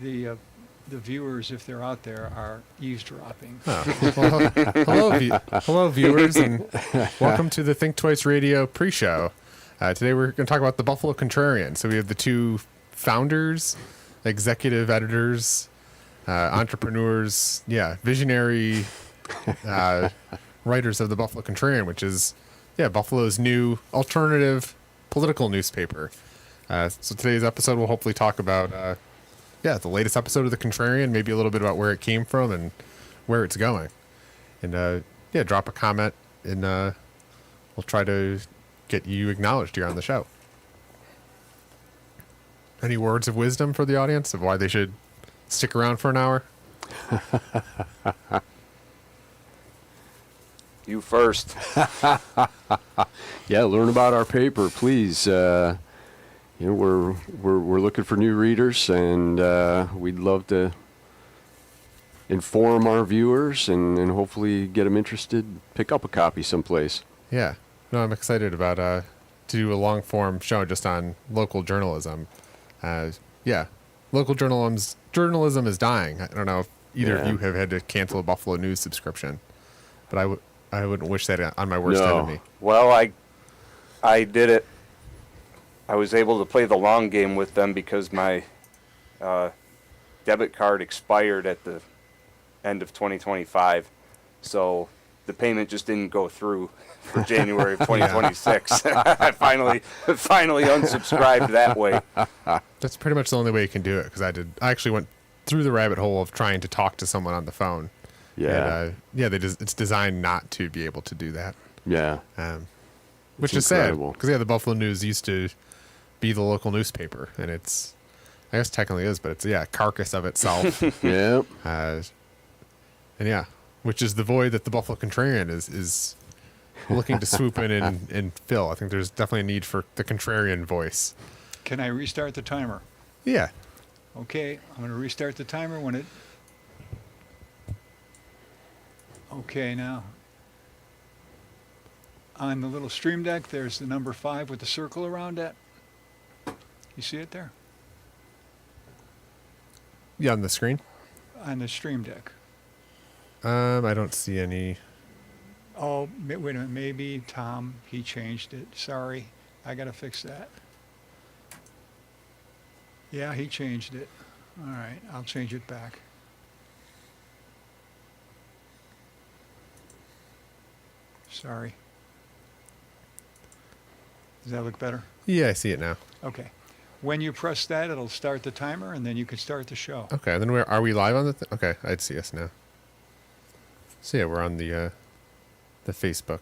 the viewers, if they're out there, are eavesdropping. Oh. Well, hello, viewers, and welcome to the Think Twice Radio pre-show. Today we're going to talk about the Buffalo Contrarian. So we have the two founders, executive editors, entrepreneurs, visionary writers of the Buffalo Contrarian, which is Buffalo's new alternative political newspaper. So today's episode will hopefully talk about the latest episode of the Contrarian, maybe a little bit about where it came from and where it's going. And drop a comment, and we'll try to get you acknowledged here on the show. Any words of wisdom for the audience of why they should stick around for an hour? You first. Learn about our paper, please. We're looking for new readers, and we'd love to inform our viewers and hopefully get them interested. Pick up a copy someplace. Yeah. No, I'm excited about to do a long form show just on local journalism. Local journalism is dying. I don't know if either of you have had to cancel a Buffalo News subscription, but I wouldn't wish that on my worst enemy. Well, I did it. I was able to play the long game with them because my debit card expired at the end of 2025. So the payment just didn't go through for January of 2026. I finally unsubscribed that way. That's pretty much the only way you can do it, because I actually went through the rabbit hole of trying to talk to someone on the phone. Yeah. And, it's designed not to be able to do that. Yeah. Which is incredible. Sad, because the Buffalo News used to be the local newspaper, and I guess technically is, but it's a carcass of itself. Yeah. Which is the void that the Buffalo Contrarian is looking to swoop in and fill. I think there's definitely a need for the Contrarian voice. Can I restart the timer? Yeah. Okay, I'm going to restart the timer when it... Okay, now. On the little stream deck, there's the number 5 with the circle around it. You see it there? Yeah, on the screen? On the stream deck. I don't see any. Oh, wait a minute. Maybe Tom, he changed it. Sorry. I got to fix that. Yeah, he changed it. All right. I'll change it back. Sorry. Does that look better? Yeah, I see it now. Okay. When you press that, it'll start the timer, and then you can start the show. Okay. Then are we live on the? Okay, I'd see us now. So we're on the Facebook,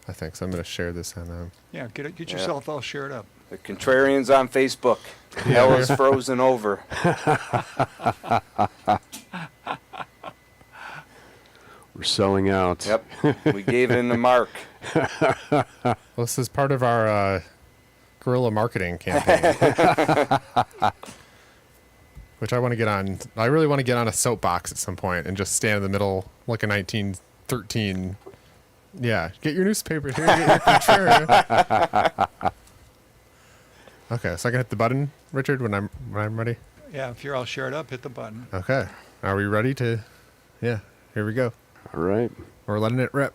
I think. So I'm going to share this on. Get yourself all shared up. The Contrarian's on Facebook. Hell is frozen over. We're selling out. Yep. We gave in the mark. Well, this is part of our guerrilla marketing campaign. Which I want to get on. I really want to get on a soapbox at some point and just stand in the middle like a 1913. Yeah, get your newspaper here. Get your Contrarian. Okay, so I can hit the button, Richard, when I'm ready. Yeah, if you're all shared up, hit the button. Okay, are we ready to? Yeah, here we go. All right. We're letting it rip.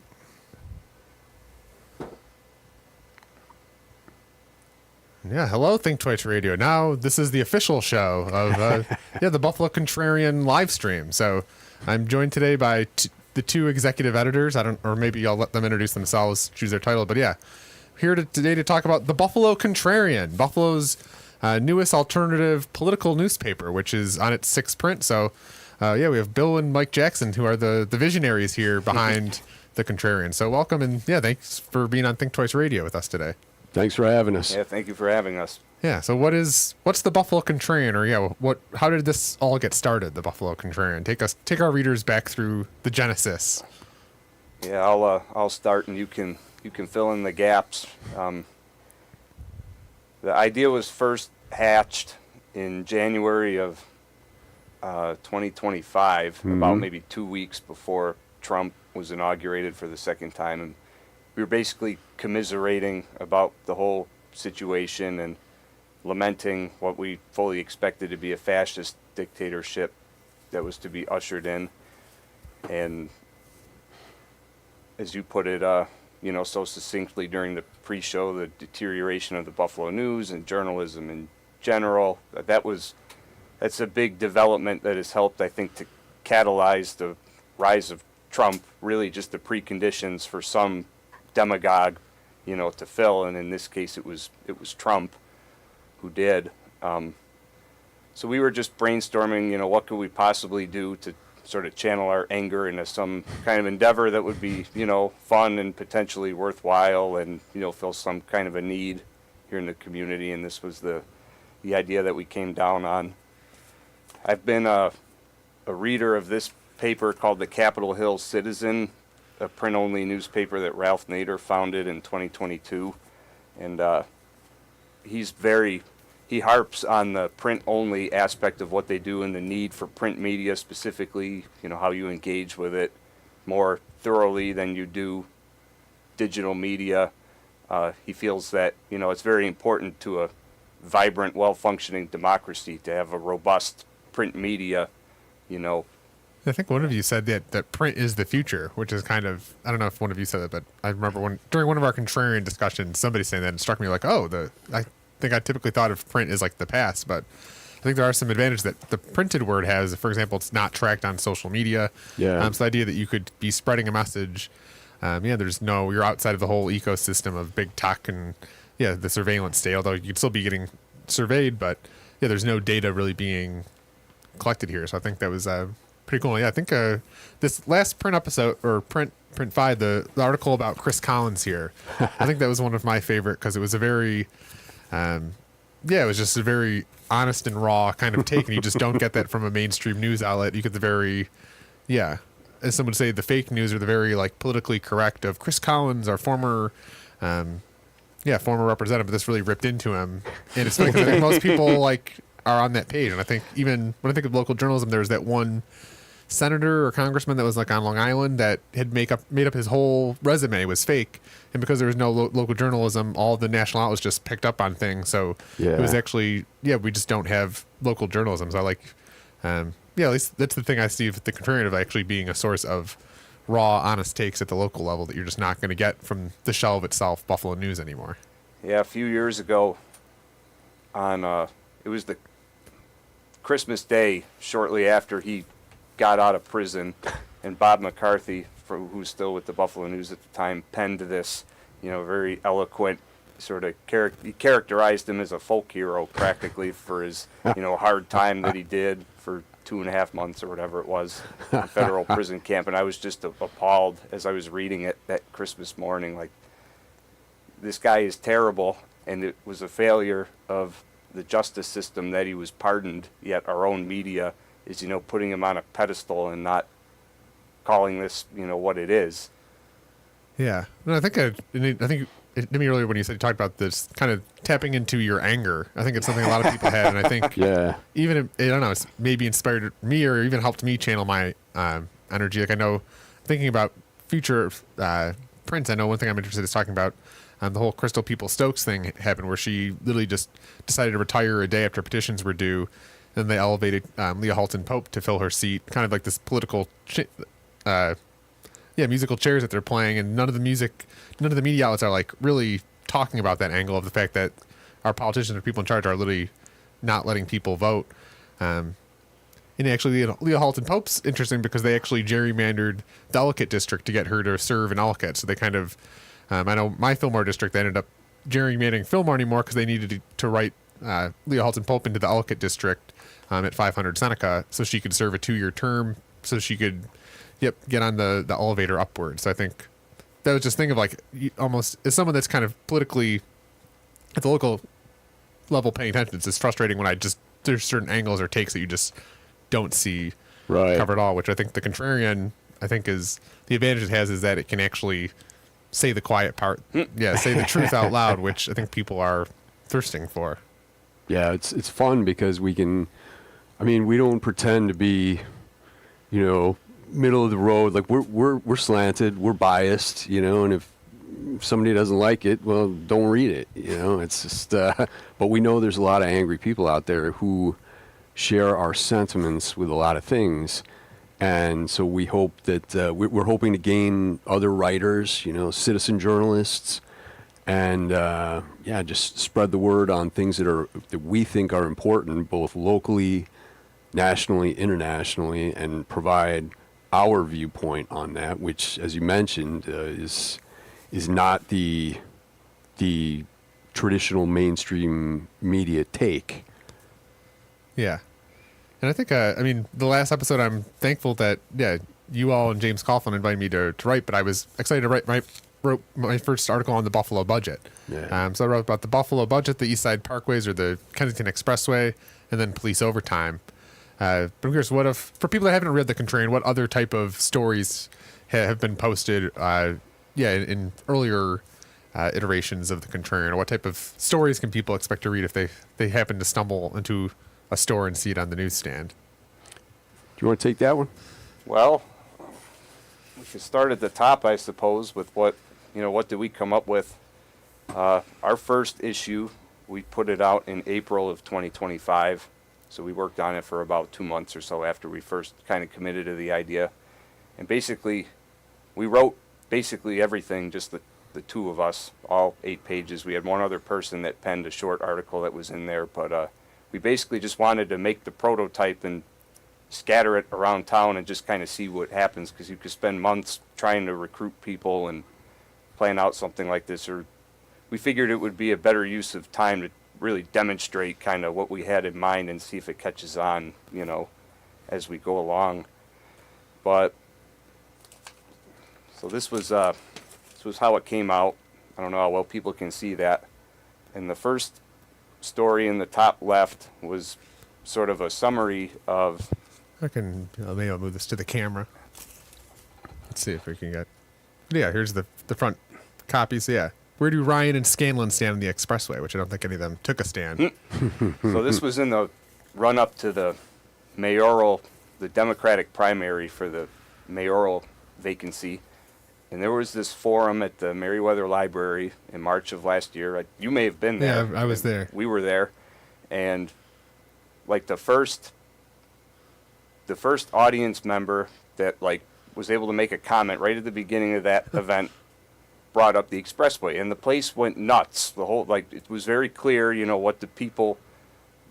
Yeah, hello, Think Twice Radio. Now, this is the official show of the Buffalo Contrarian live stream. So I'm joined today by the two executive editors. Or maybe I'll let them introduce themselves, choose their title. But here today to talk about the Buffalo Contrarian, Buffalo's newest alternative political newspaper, which is on its 6th print. So, we have Bill and Mike Jackson, who are the visionaries here behind the Contrarian. So welcome, and thanks for being on Think Twice Radio with us today. Thanks for having us. Yeah, thank you for having us. Yeah, so what's the Buffalo Contrarian, or how did this all get started, the Buffalo Contrarian? Take our readers back through the genesis. Yeah, I'll start, and you can fill in the gaps. The idea was first hatched in January of 2025, about maybe 2 weeks before Trump was inaugurated for the second time, and we were basically commiserating about the whole situation and lamenting what we fully expected to be a fascist dictatorship that was to be ushered in. And as you put it, so succinctly during the pre-show, the deterioration of the Buffalo News and journalism in general, that's a big development that has helped, I think, to catalyze the rise of Trump, really just the preconditions for some demagogue, to fill, and in this case it was Trump who did. So we were just brainstorming, what could we possibly do to sort of channel our anger into some kind of endeavor that would be, fun and potentially worthwhile and, fill some kind of a need here in the community. And this was the idea that we came down on. I've been a reader of this paper called the Capitol Hill Citizen, a print-only newspaper that Ralph Nader founded in 2022. And he harps on the print-only aspect of what they do and the need for print media, specifically, how you engage with it more thoroughly than you do digital media. He feels that, it's very important to a vibrant, well-functioning democracy to have a robust print media, I think one of you said that print is the future, which is kind of, I don't know if one of you said that, but I remember during one of our contrarian discussions, somebody saying that, and it struck me like, I think I typically thought of print as like the past, but I think there are some advantages that the printed word has. For example, it's not tracked on social media. Yeah. So the idea that you could be spreading a message, you're outside of the whole ecosystem of big tech and the surveillance state, although you could still be getting surveyed, but there's no data really being collected here. So I think that was pretty cool. Yeah, I think this last print episode, or print 5, the article about Chris Collins here, I think that was one of my favorite because it was a very, it was just a very honest and raw kind of take, and you just don't get that from a mainstream news outlet. You get the very, as someone would say, the fake news or the very like politically correct of Chris Collins, our former representative. This really ripped into him, and it's funny because I think most people are on that page, and I think even when I think of local journalism, there's that one senator or congressman that was on Long Island that had made up his whole resume was fake, and because there was no local journalism, all the national outlets just picked up on things. So it was actually we just don't have local journalism. So I at least that's the thing I see with the Contrarian of actually being a source of raw, honest takes at the local level that you're just not going to get from the shelf itself, Buffalo News, anymore. Yeah, a few years ago, it was the Christmas Day, shortly after he got out of prison, and Bob McCarthy, who's still with the Buffalo News at the time, penned this, very eloquent sort of he characterized him as a folk hero practically for his, hard time that he did for 2.5 months or whatever it was in federal prison camp. And I was just appalled as I was reading it that Christmas morning, like, this guy is terrible, and it was a failure of the justice system that he was pardoned, yet our own media is, putting him on a pedestal and not calling this, what it is. Yeah. No, I think it hit me earlier when you talked about this kind of tapping into your anger. I think it's something a lot of people had, and I think even, I don't know, it's maybe inspired me or even helped me channel my energy. Like, I know, thinking about future prints, I know one thing I'm interested in is talking about the whole Crystal People-Stokes thing happened, where she literally just decided to retire a day after petitions were due, and they elevated Leah Halton Pope to fill her seat, kind of like this political, musical chairs that they're playing, and none of the media outlets are really talking about that angle of the fact that our politicians or people in charge are literally not letting people vote. And actually, Leah Halton Pope's interesting because they actually gerrymandered the Ellicott district to get her to serve in Ellicott. So they kind of, I know my Fillmore district, they ended up gerrymandering Fillmore anymore because they needed to write Leah Halton Pope into the Ellicott district at 500 Seneca so she could serve a 2-year term so she could get on the elevator upward. So I think that was just think of almost as someone that's kind of politically at the local level paying attention. It's just frustrating when there's certain angles or takes that you just don't see covered at all, which I think the Contrarian, is the advantage it has is that it can actually say the quiet part. Say the truth out loud, which I think people are thirsting for. Yeah, it's fun because we don't pretend to be, middle of the road. Like we're slanted, we're biased, and if if somebody doesn't like it, well, don't read it. It's just, but we know there's a lot of angry people out there who share our sentiments with a lot of things. And so we hope that we're hoping to gain other writers, citizen journalists, and just spread the word on things that we think are important, both locally, nationally, internationally, and provide our viewpoint on that, which, as you mentioned, is not the traditional mainstream media take. Yeah. And I think, the last episode, I'm thankful that, you all and James Coughlin invited me to write, but I was excited to wrote my first article on the Buffalo budget. Yeah. So I wrote about the Buffalo budget, the East Side Parkways or the Kensington Expressway, and then police overtime. But I'm curious, for people that haven't read the Contrarian, what other type of stories have been posted, in earlier iterations of the Contrarian? Or what type of stories can people expect to read if they happen to stumble into a store and see it on the newsstand? Do you want to take that one? Well, we could start at the top, I suppose, with what did we come up with? Our first issue, we put it out in April of 2025. So we worked on it for about 2 months or so after we first kind of committed to the idea. And basically, we wrote everything, just the two of us, all 8 pages. We had one other person that penned a short article that was in there, but we basically just wanted to make the prototype and scatter it around town and just kind of see what happens, because you could spend months trying to recruit people and plan out something like this. Or we figured it would be a better use of time to really demonstrate kind of what we had in mind and see if it catches on, as we go along. But so this was how it came out. I don't know how well people can see that. And the first story in the top left was sort of a summary of. Maybe I'll move this to the camera. Let's see if we can get. Yeah, here's the front copies. Yeah. Where do Ryan and Scanlon stand on the expressway, which I don't think any of them took a stand. So this was in the run-up to the Democratic primary for the mayoral vacancy. And there was this forum at the Meriwether Library in March of last year. You may have been there. Yeah, I was there. We were there. And like the first audience member that was able to make a comment right at the beginning of that event brought up the expressway, and the place went nuts. The whole, it was very clear, what the people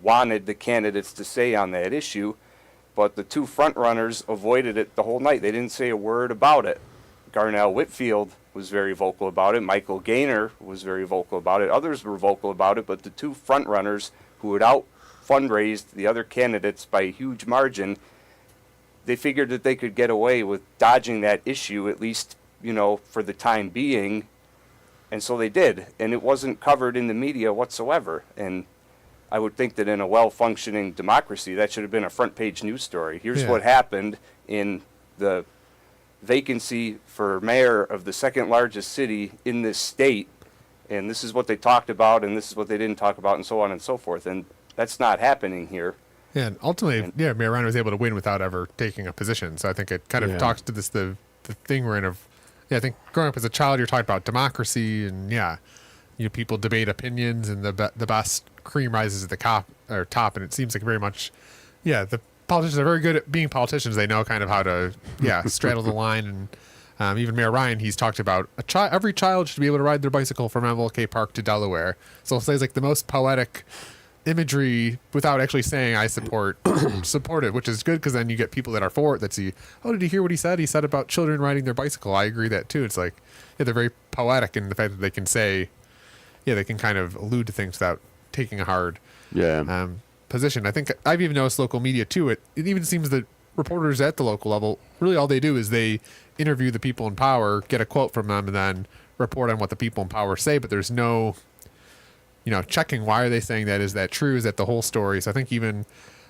wanted the candidates to say on that issue, but the two front runners avoided it the whole night. They didn't say a word about it. Garnell Whitfield was very vocal about it. Michael Gaynor was very vocal about it. Others were vocal about it, but the two front runners who had out fundraised the other candidates by a huge margin, they figured that they could get away with dodging that issue, at least for the time being, and so they did, and it wasn't covered in the media whatsoever. And I would think that in a well-functioning democracy, that should have been a front-page news story. Here's what happened in the vacancy for mayor of the second largest city in this state, and this is what they talked about, and this is what they didn't talk about, and so on and so forth. And that's not happening here. Yeah, and ultimately, Mayor Ryan was able to win without ever taking a position. So I think it kind of talks to this the thing we're in of. Yeah, I think growing up as a child, you're talking about democracy, and people debate opinions, and the best cream rises to the top, and it seems like very much, the politicians are very good at being politicians. They know kind of how to, straddle the line, and even Mayor Ryan, he's talked about every child should be able to ride their bicycle from MLK Park to Delaware. So it says like the most poetic imagery without actually saying I support it, which is good, because then you get people that are for it that see, oh, did you hear what he said? He said about children riding their bicycle. I agree that too. It's like, they're very poetic in the fact that they can say, they can kind of allude to things without taking a hard position. I think I've even noticed local media too. It even seems that reporters at the local level, really all they do is they interview the people in power, get a quote from them, and then report on what the people in power say, but there's no checking why are they saying that? Is that true? Is that the whole story? So I think even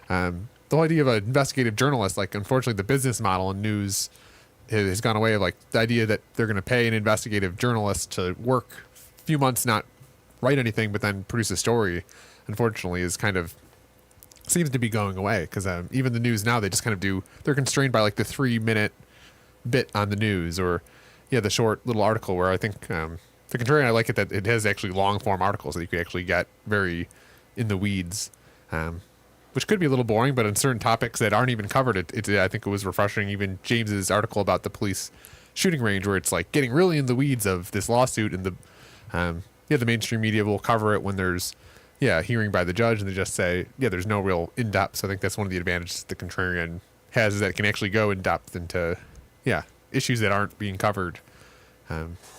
the whole idea of an investigative journalist, unfortunately the business model in news has gone away of the idea that they're going to pay an investigative journalist to work a few months, not write anything, but then produce a story, unfortunately is kind of seems to be going away, because even the news now, they just kind of they're constrained by the 3-minute bit on the news, or the short little article where I think the Contrarian, I like it that it has actually long form articles that you could actually get very in the weeds, which could be a little boring, but on certain topics that aren't even covered, I think it was refreshing. Even James's article about the police shooting range, where it's like getting really in the weeds of this lawsuit, and the mainstream media will cover it when there's a hearing by the judge, and they just say there's no real in depth. So I think that's one of the advantages the Contrarian has, is that it can actually go in depth into issues that aren't being covered.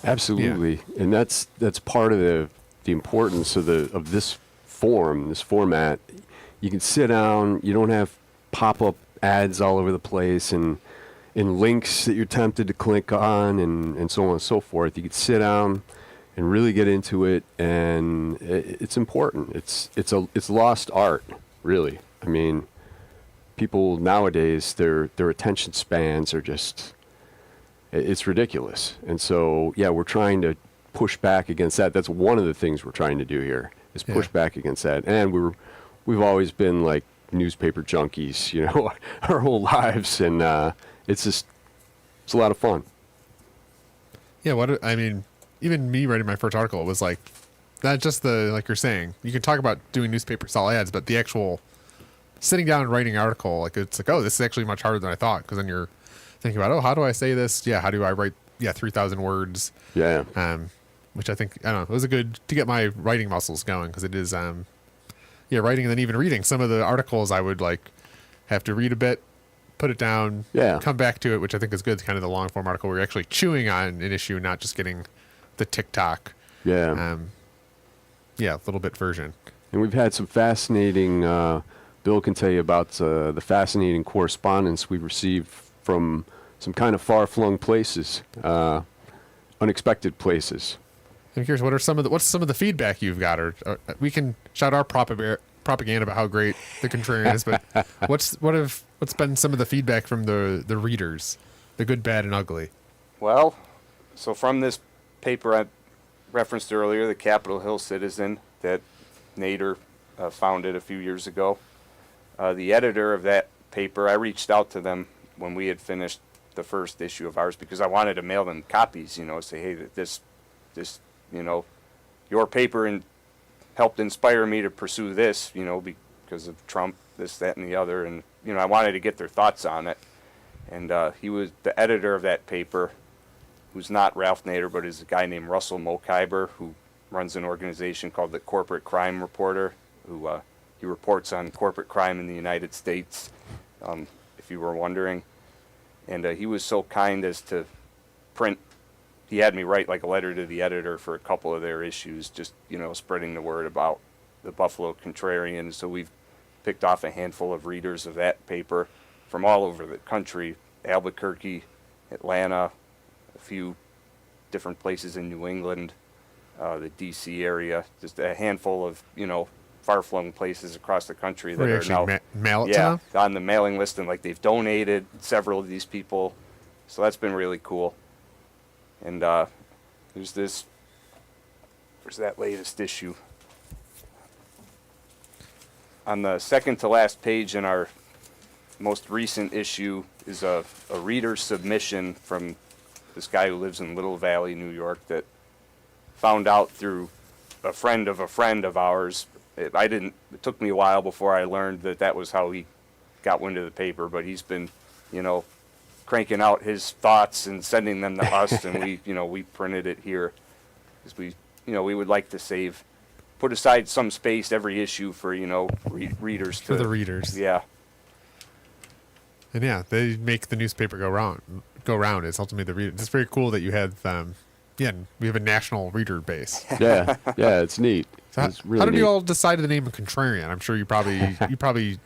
Absolutely, and that's part of the importance of this format. You can sit down. You don't have pop-up ads all over the place and links that you're tempted to click on and so on and so forth. You can sit down and really get into it, and it's important. It's lost art, really. I mean, people nowadays, their attention spans are just, it's ridiculous. And so, we're trying to push back against that. That's one of the things we're trying to do here, is push back against that. And we've always been like newspaper junkies, our whole lives, and it's a lot of fun. Yeah, even me writing my first article, it was like, not just like you're saying, you can talk about doing newspaper style ads, but the actual sitting down and writing an article, like, it's like, oh, this is actually much harder than I thought, because then you're thinking about, oh, how do I say this? Yeah, how do I write 3,000 words? Yeah. Which I think, I don't know, it was a good to get my writing muscles going, because it is, writing and then even reading. Some of the articles I would like have to read a bit, put it down, come back to it, which I think is good. It's kind of the long form article where you're actually chewing on an issue, not just getting the TikTok, little bit version. And we've had some fascinating, Bill can tell you about the fascinating correspondence we've received from some kind of far-flung places, unexpected places. I'm curious, what's some of the feedback you've got? Or we can shout our propaganda about how great the Contrarian is, but what's been some of the feedback from the readers, the good, bad, and ugly? Well, so from this paper I referenced earlier, the Capitol Hill Citizen, that Nader founded a few years ago, the editor of that paper, I reached out to them when we had finished the first issue of ours, because I wanted to mail them copies, say, hey, this your paper helped inspire me to pursue this, because of Trump, this, that, and the other, and I wanted to get their thoughts on it. And he was the editor of that paper, who's not Ralph Nader, but is a guy named Russell Mokhiber, who runs an organization called the Corporate Crime Reporter, who he reports on corporate crime in the United States, if you were wondering. And he was so kind as to print, he had me write like a letter to the editor for a couple of their issues, just, spreading the word about the Buffalo Contrarian. So we've picked off a handful of readers of that paper from all over the country, Albuquerque, Atlanta, a few different places in New England, the D.C. area, just a handful of, far-flung places across the country that are now mail it to them? on the mailing list, and like they've donated several of these people, so that's been really cool. And there's that latest issue. On the second to last page in our most recent issue is a reader submission from this guy who lives in Little Valley, New York, that found out through a friend of ours. It took me a while before I learned that was how he got wind of the paper, but he's been, cranking out his thoughts and sending them to us, and we printed it here, because we would like to put aside some space every issue for, readers. For the readers. Yeah. And they make the newspaper go round. It's ultimately the reader. It's very cool that you have, we have a national reader base. Yeah, it's neat. So it's really how did neat. you all decide the name of Contrarian? I'm sure you probably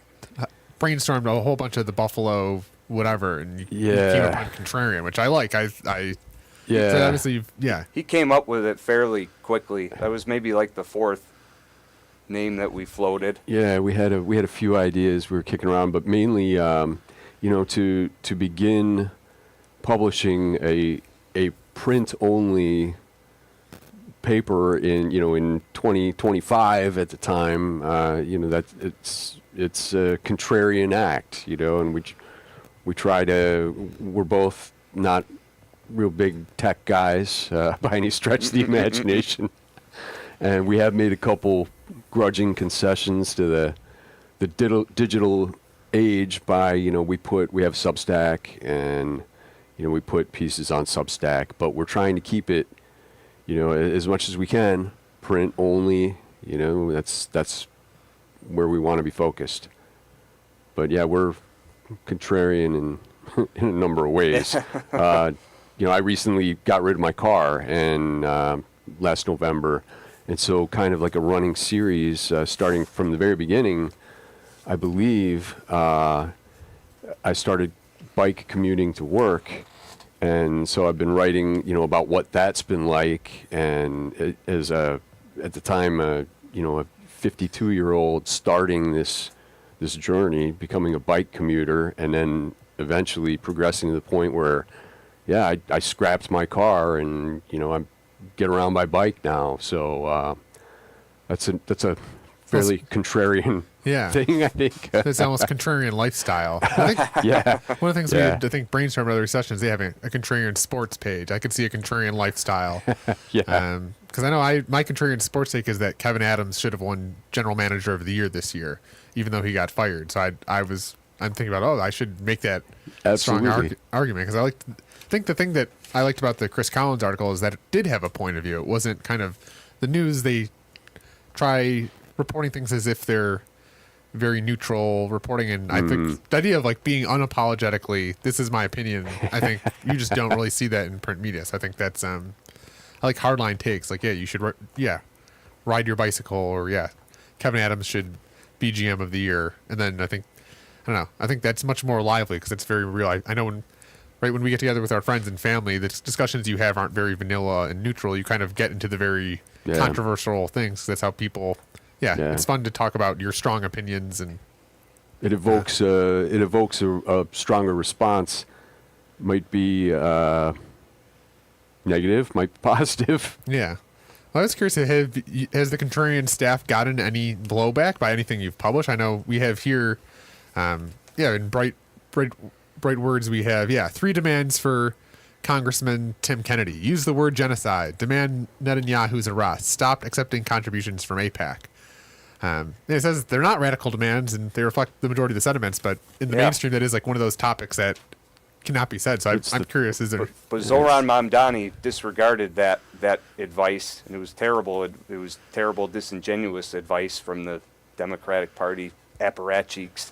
brainstormed a whole bunch of the Buffalo whatever, and you came up with Contrarian, which I like. So obviously, He came up with it fairly quickly. That was maybe like the fourth name that we floated. Yeah, we had a few ideas we were kicking around, but mainly, to begin publishing a print-only paper in 2025 at the time, that it's a contrarian act, and we're both not real big tech guys by any stretch of the imagination. And we have made a couple grudging concessions to the digital age by, we have Substack, and, we put pieces on Substack, but we're trying to keep it, as much as we can, print only, that's where we want to be focused. But yeah, we're contrarian in a number of ways. I recently got rid of my car and last November, and so kind of like a running series, starting from the very beginning, I believe I started bike commuting to work, and so I've been writing, about what that's been like, and at the time, a 52-year-old starting this journey, becoming a bike commuter, and then eventually progressing to the point where, yeah, I scrapped my car and I get around by bike now. So that's a fairly contrarian thing, I think. It's almost contrarian lifestyle. I think Yeah. one of the things we had, I think, brainstormed in other sessions, they have a contrarian sports page. I could see a contrarian lifestyle. Yeah. Because I know my contrarian sports take is that Kevin Adams should have won General Manager of the Year this year, even though he got fired. So I'm thinking about, I should make that strong argument, because I think the thing that I liked about the Chris Collins article is that it did have a point of view. It wasn't kind of the news. They try reporting things as if they're very neutral reporting, and I think the idea of like being unapologetically, this is my opinion, I think you just don't really see that in print media. So I think that's I like hardline takes, like, you should ride your bicycle, or Kevin Adams should be GM of the year. And then I think that's much more lively because it's very real. I know when we get together with our friends and family, the discussions you have aren't very vanilla and neutral. You kind of get into the very controversial things. That's how people. Yeah, it's fun to talk about your strong opinions, and it evokes a stronger response. Might be negative, might be positive. Yeah. Well, I was curious, has the Contrarian staff gotten any blowback by anything you've published? I know we have here, in bright words, we have 3 demands for Congressman Tim Kennedy. Use the word genocide. Demand Netanyahu's arrest. Stop accepting contributions from AIPAC. It says they're not radical demands, and they reflect the majority of the sentiments, but in the mainstream, that is like one of those topics that cannot be said. So I'm curious, is there... But Zoran Mamdani disregarded that advice, and it was terrible. It was terrible, disingenuous advice from the Democratic Party apparatchiks.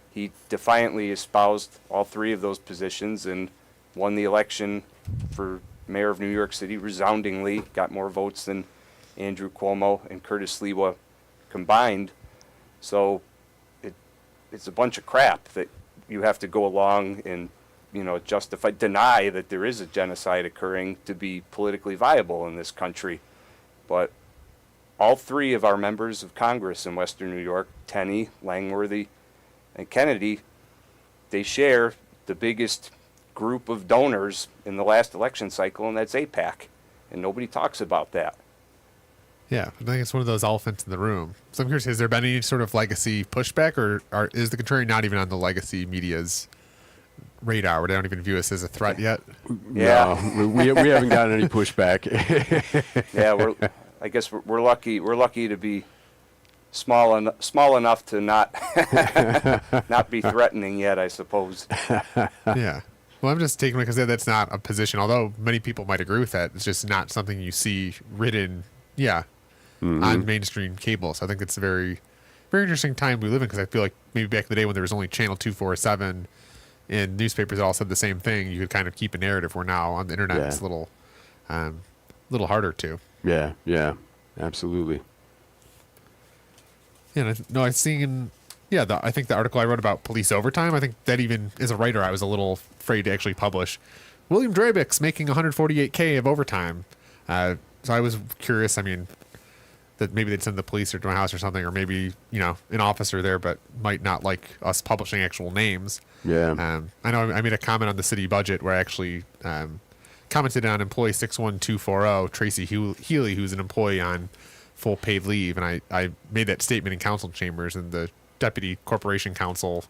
He defiantly espoused all 3 of those positions and won the election for mayor of New York City resoundingly, got more votes than Andrew Cuomo and Curtis Sliwa combined. So it's a bunch of crap that you have to go along and deny that there is a genocide occurring to be politically viable in this country. But all 3 of our members of Congress in Western New York, Tenney, Langworthy, and Kennedy, they share the biggest group of donors in the last election cycle, and that's AIPAC. And nobody talks about that. Yeah, I think it's one of those elephants in the room. So I'm curious, has there been any sort of legacy pushback, or is the Contrarian not even on the legacy media's radar, where they don't even view us as a threat yet? Yeah. No, we haven't gotten any pushback. Yeah, I guess we're lucky. We're lucky to be small enough to not be threatening yet, I suppose. Yeah. Well, I'm just taking it because that's not a position, although many people might agree with that. It's just not something you see written, on mainstream cable. So I think it's a very, very interesting time we live in, because I feel like maybe back in the day when there was only Channel 247 and newspapers that all said the same thing, you could kind of keep a narrative, where now on the internet it's a little harder to. Yeah, absolutely. Yeah, no, I've seen, I think the article I wrote about police overtime, I think that even as a writer, I was a little afraid to actually publish. William Drabick's making $148K of overtime. So I was curious, that maybe they'd send the police or to my house or something, or maybe, an officer there, but might not like us publishing actual names. Yeah. I know I made a comment on the city budget where I actually commented on employee 61240, Tracy Healy, who's an employee on full paid leave, and I made that statement in council chambers, and the deputy corporation counsel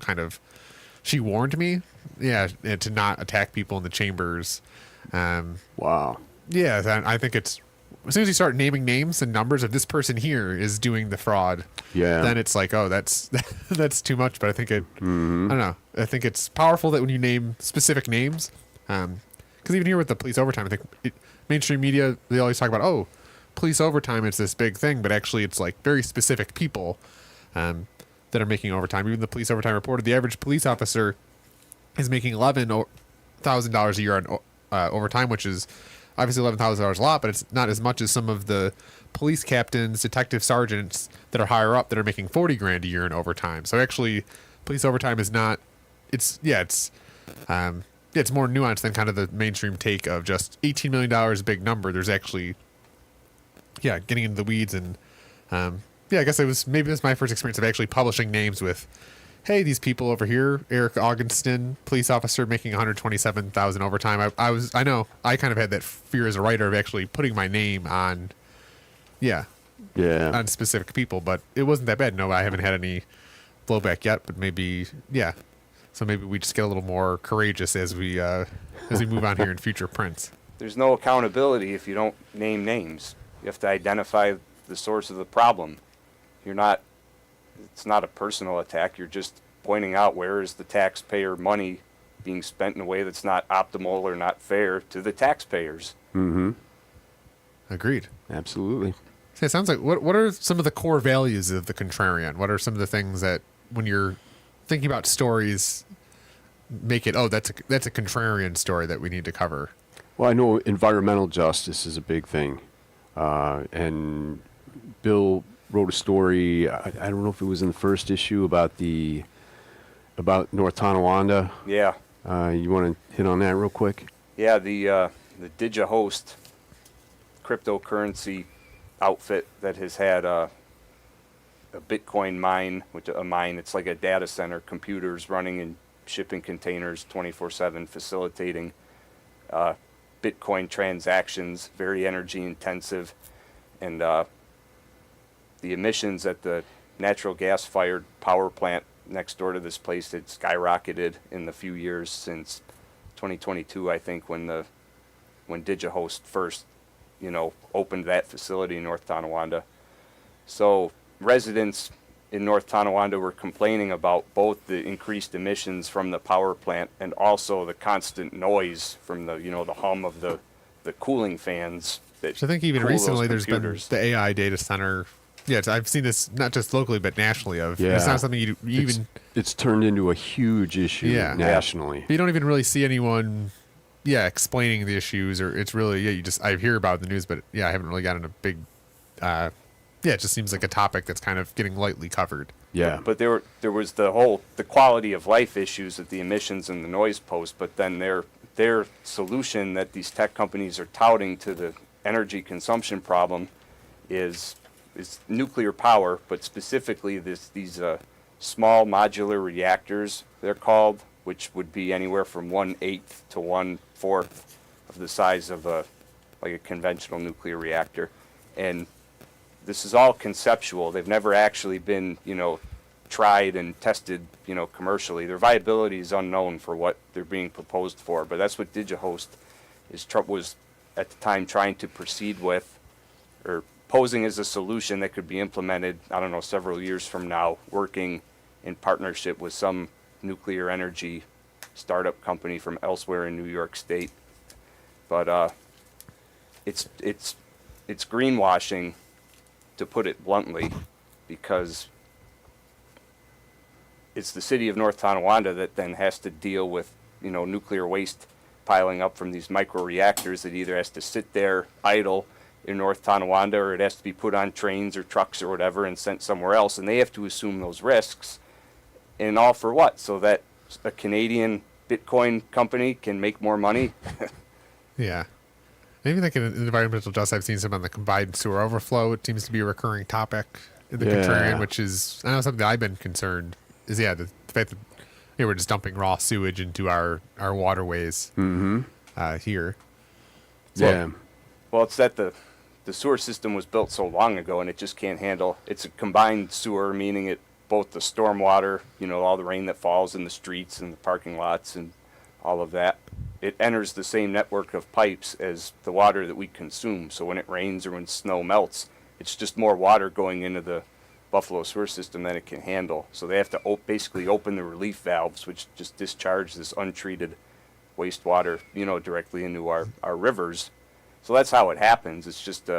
she warned me, to not attack people in the chambers, Wow. Yeah, I think it's as soon as you start naming names and numbers of this person here is doing the fraud, Yeah. then it's like, oh, that's that's too much. But I think I don't know. I think it's powerful that when you name specific names, because even here with the police overtime, I think mainstream media, they always talk about, oh, police overtime is this big thing, but actually it's like very specific people that are making overtime. Even the police overtime reported the average police officer is making $11,000 a year on overtime, which is obviously $11,000 a lot, but it's not as much as some of the police captains, detective sergeants that are higher up that are making 40 grand a year in overtime. So actually, police overtime is not. It's more nuanced than kind of the mainstream take of just $18 million, a big number. There's actually, getting into the weeds and, I guess maybe this was my first experience of actually publishing names with, hey, these people over here, Eric Augustin, police officer making $127,000 overtime. I know I kind of had that fear as a writer of actually putting my name on, on specific people, but it wasn't that bad. No, I haven't had any blowback yet, but maybe, So maybe we just get a little more courageous as we move on here in future prints. There's no accountability if you don't name names. You have to identify the source of the problem. It's not a personal attack. You're just pointing out where is the taxpayer money being spent in a way that's not optimal or not fair to the taxpayers. Mm-hmm. Agreed. Absolutely. So it sounds like what are some of the core values of the Contrarian? What are some of the things that when you're thinking about stories make it, that's a Contrarian story that we need to cover? Well, I know environmental justice is a big thing. And Bill wrote a story, I don't know if it was in the first issue, about North Tonawanda. Yeah. You want to hit on that real quick? Yeah, the DigiHost cryptocurrency outfit that has had a Bitcoin mine, it's like a data center, computers running in shipping containers 24/7, facilitating Bitcoin transactions, very energy intensive, and the emissions at the natural gas fired power plant next door to this place had skyrocketed in the few years since 2022, I think, when DigiHost first, opened that facility in North Tonawanda. So residents in North Tonawanda were complaining about both the increased emissions from the power plant and also the constant noise from the hum of the cooling fans. That So I think even cool those recently there's been computers. the AI data center. Yeah, I've seen this not just locally but nationally. It's Yeah. not something you even. It's turned into a huge issue nationally. You don't even really see anyone, explaining the issues, or it's really I hear about it in the news, but I haven't really gotten a big. It just seems like a topic that's kind of getting lightly covered. Yeah. But there was the quality of life issues that the emissions and the noise pose, but then their solution that these tech companies are touting to the energy consumption problem is nuclear power, but specifically these small modular reactors, they're called, which would be anywhere from 1/8 to 1/4 of the size of a conventional nuclear reactor. And this is all conceptual. They've never actually been, tried and tested, commercially. Their viability is unknown for what they're being proposed for, but that's what DigiHost was at the time trying to proceed with, or posing as a solution that could be implemented, I don't know, several years from now, working in partnership with some nuclear energy startup company from elsewhere in New York State. But it's greenwashing, to put it bluntly, because it's the city of North Tonawanda that then has to deal with, nuclear waste piling up from these microreactors that either has to sit there idle in North Tonawanda, or it has to be put on trains or trucks or whatever and sent somewhere else, and they have to assume those risks. And all for what? So that a Canadian Bitcoin company can make more money? Yeah. Maybe like in environmental justice, I've seen some on the combined sewer overflow. It seems to be a recurring topic in the Contrarian, which is, I know something that I've been concerned is, the fact that we're just dumping raw sewage into our waterways here. So, Well, it's that the sewer system was built so long ago, and it just can't handle. It's a combined sewer, meaning both the stormwater, all the rain that falls in the streets and the parking lots and all of that, it enters the same network of pipes as the water that we consume. So when it rains or when snow melts, it's just more water going into the Buffalo sewer system than it can handle. So they have to basically open the relief valves, which just discharge this untreated wastewater, directly into our rivers. So that's how it happens. It's just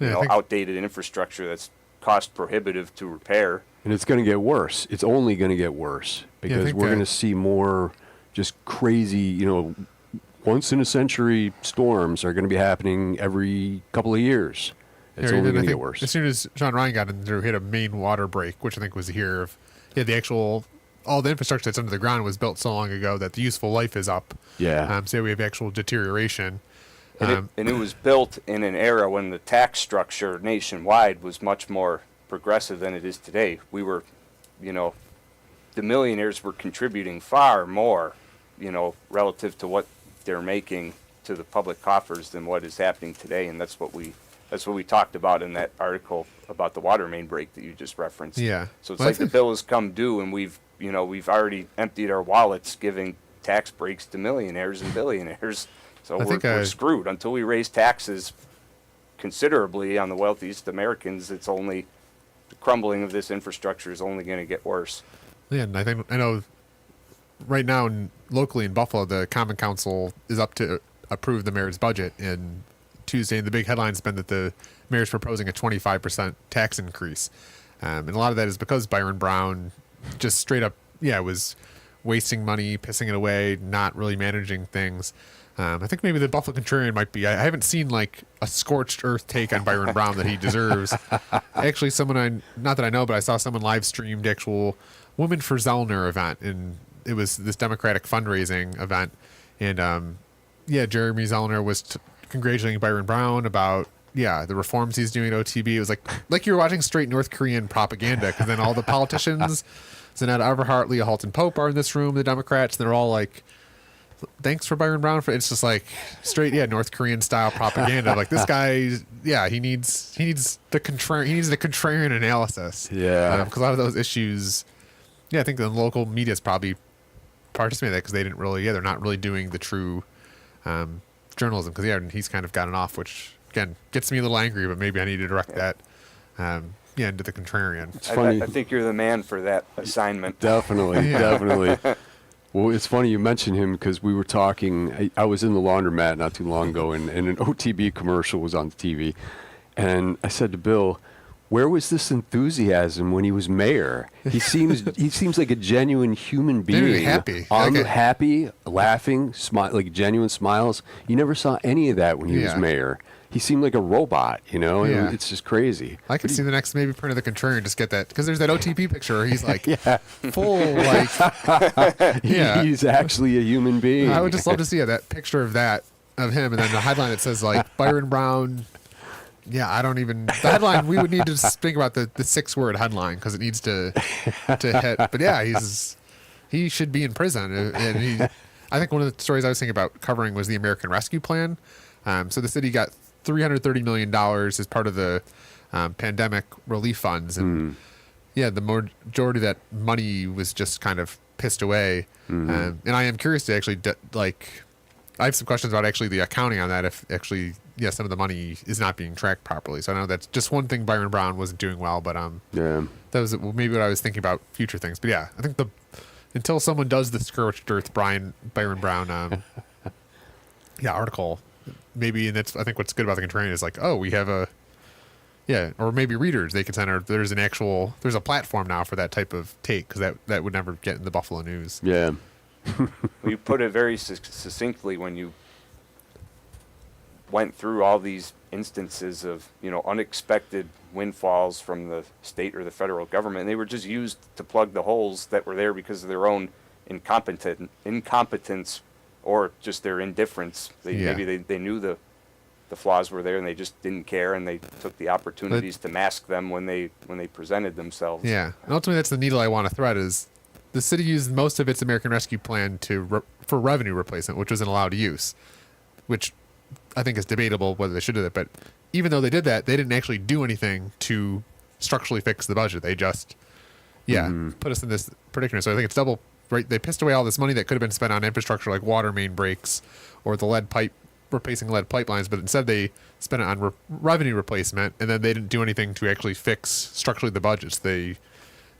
outdated infrastructure that's cost prohibitive to repair. And it's going to get worse. It's only going to get worse because we're going to see more just crazy, once in a century storms are going to be happening every couple of years. It's only going to get worse. As soon as Sean Ryan got in there, hit a main water break, which I think was here. All the infrastructure that's under the ground was built so long ago that the useful life is up. Yeah. So we have actual deterioration. And it was built in an era when the tax structure nationwide was much more progressive than it is today. We were, the millionaires were contributing far more, relative to what they're making to the public coffers than what is happening today. And that's what we talked about in that article about the water main break that you just referenced. Yeah. So it's like the bill has come due and we've already emptied our wallets giving tax breaks to millionaires and billionaires. So we're screwed. Until we raise taxes considerably on the wealthiest Americans, it's only the crumbling of this infrastructure is only going to get worse. Yeah, and I know right now locally in Buffalo, the Common Council is up to approve the mayor's budget. And Tuesday, the big headline's been that the mayor's proposing a 25% tax increase. And a lot of that is because Byron Brown just straight up, was wasting money, pissing it away, not really managing things. I think maybe the Buffalo Contrarian might be. I haven't seen like a scorched earth take on Byron Brown that he deserves. Actually, not that I know, but I saw someone live streamed the actual Women for Zellner event, and it was this Democratic fundraising event. And Jeremy Zellner was congratulating Byron Brown about the reforms he's doing at OTB. It was like you were watching straight North Korean propaganda, because then all the politicians, Zanetta Everhart, Leah Halton Pope are in this room, the Democrats, and they're all like, thanks for Byron Brown. It's just like straight, North Korean style propaganda. Like this guy, he needs the contrarian analysis. Yeah. Because a lot of those issues, I think the local media is probably participating in that because they didn't really, they're not really doing the true journalism. Because he's kind of gotten off, which again gets me a little angry. But maybe I need to direct that, into the Contrarian. It's funny. I think you're the man for that assignment. Definitely, definitely. Well, it's funny you mentioned him because we were talking. I was in the laundromat not too long ago, and an OTB commercial was on the TV. And I said to Bill, where was this enthusiasm when he was mayor? He seems like a genuine human being. Happy. Happy, laughing, like genuine smiles. You never saw any of that when he was mayor. He seemed like a robot, It's just crazy. I could see the next maybe print of the Contrarian, just get that, because there's that OTP picture where he's like full, like, He's actually a human being. I would just love to see that picture of him, and then the headline that says like Byron Brown. The headline, we would need to just think about the 6-word headline because it needs to hit. But he should be in prison. And I think one of the stories I was thinking about covering was the American Rescue Plan. So the city got $330 million as part of the pandemic relief funds. And the majority of that money was just kind of pissed away. And I am curious to actually, I have some questions about actually the accounting on that, if actually, some of the money is not being tracked properly. So I know that's just one thing Byron Brown wasn't doing well, but that was maybe what I was thinking about future things. But I think until someone does the scorched earth Byron Brown article, maybe, and that's I think what's good about the Contrarian is like, we have or maybe readers, they can send there's a platform now for that type of take, because that would never get in the Buffalo News. Yeah. You put it very succinctly when you went through all these instances of unexpected windfalls from the state or the federal government. And they were just used to plug the holes that were there because of their own incompetence or just their indifference. Maybe they knew the flaws were there and they just didn't care, and they took the opportunities to mask them when they presented themselves. Yeah, and ultimately that's the needle I want to thread is the city used most of its American Rescue Plan for revenue replacement, which was an allowed use, which I think is debatable whether they should do that. But even though they did that, they didn't actually do anything to structurally fix the budget. They just, put us in this predicament. So I think it's double right, they pissed away all this money that could have been spent on infrastructure like water main breaks or the replacing lead pipelines, but instead they spent it on revenue replacement, and then they didn't do anything to actually fix structurally the budgets.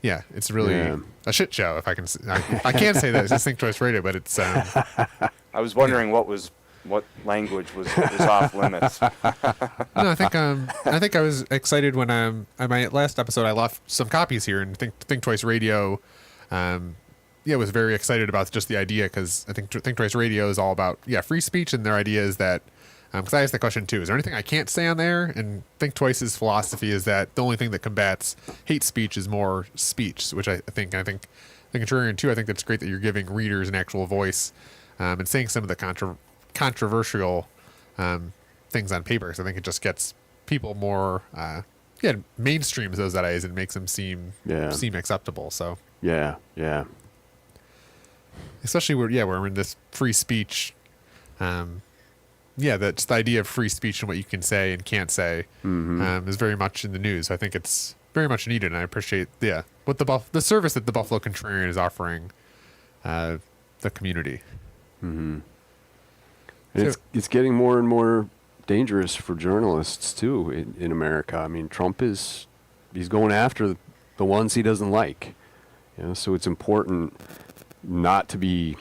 It's really a shit show. If I can, I can't say that it's Think Twice Radio, but it's. I was wondering what language was off limits. No, I think I was excited when on my last episode I left some copies here, and Think Twice Radio, was very excited about just the idea, because I think Think Twice Radio is all about free speech, and their idea is that. Because I asked the question too: is there anything I can't say on there? And Think Twice's philosophy is that the only thing that combats hate speech is more speech, which I think the Contrarian too. I think that's great that you're giving readers an actual voice, and saying some of the controversial things on paper. So I think it just gets people more mainstreams those ideas and makes them seem acceptable. So Yeah. especially where we're in this free speech. That's the idea of free speech and what you can say and can't say is very much in the news. I think it's very much needed, and I appreciate what the service that the Buffalo Contrarian is offering the community. And it's getting more and more dangerous for journalists too in America. I mean, Trump he's going after the ones he doesn't like. So it's important not to be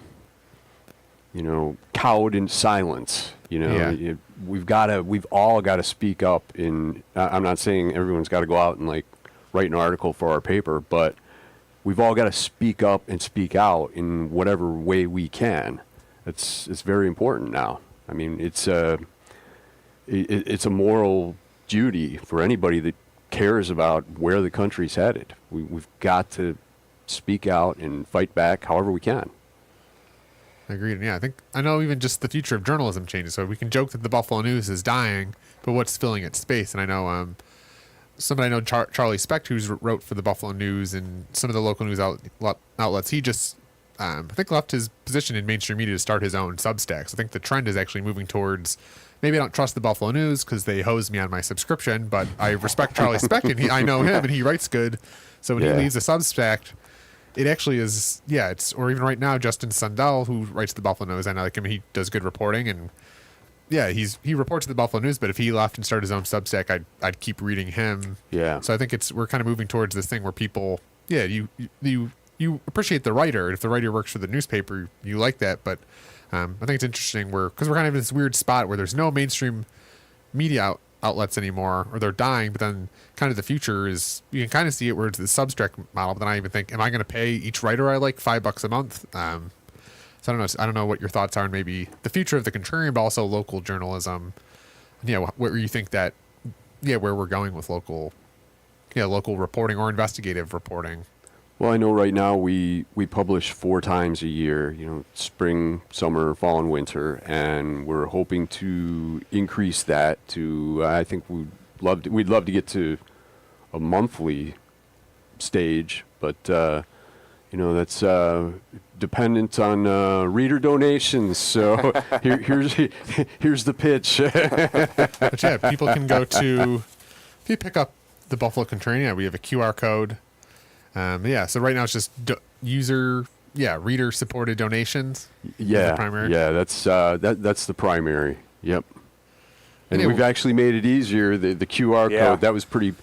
cowed in silence. We've all got to speak up I'm not saying everyone's got to go out and write an article for our paper, but we've all got to speak up and speak out in whatever way we can. It's very important now. I mean, it's a moral duty for anybody that cares about where the country's headed. We've got to speak out and fight back however we can. Agreed. Yeah, I know even just the future of journalism changes. So we can joke that the Buffalo News is dying, but what's filling its space? And I know somebody I know, Charlie Specht, who's wrote for the Buffalo News and some of the local news outlets. He just I think left his position in mainstream media to start his own Substack. So I think the trend is actually moving towards. Maybe I don't trust the Buffalo News because they hose me on my subscription, but I respect Charlie Specht, and I know him, and he writes good. So when he leaves a Substack. It actually is, or even right now, Justin Sundell, who writes the Buffalo News, I know he does good reporting, and he reports to the Buffalo News, but if he left and started his own Substack, I'd keep reading him. Yeah. So I think we're kind of moving towards this thing where people, you appreciate the writer. If the writer works for the newspaper, you like that, but I think it's interesting because we're kind of in this weird spot where there's no mainstream media outlets anymore, or they're dying, but then kind of the future is you can kind of see it where it's the Substack model, but then I even think, am I going to pay each writer I like $5 a month? So I don't know what your thoughts are on maybe the future of the Contrarian, but also local journalism. Where you think that where we're going with local reporting or investigative reporting. Well, I know right now we publish 4 times a year, spring, summer, fall, and winter, and we're hoping to increase that to, I think we'd love to get to a monthly stage, but, that's dependent on reader donations. So here's the pitch. But people can go to, if you pick up the Buffalo Contrarian, we have a QR code. So right now it's just reader supported donations. Yeah, the primary. Yeah, that's the primary. Yep. And we've actually made it easier. The QR code, that was pretty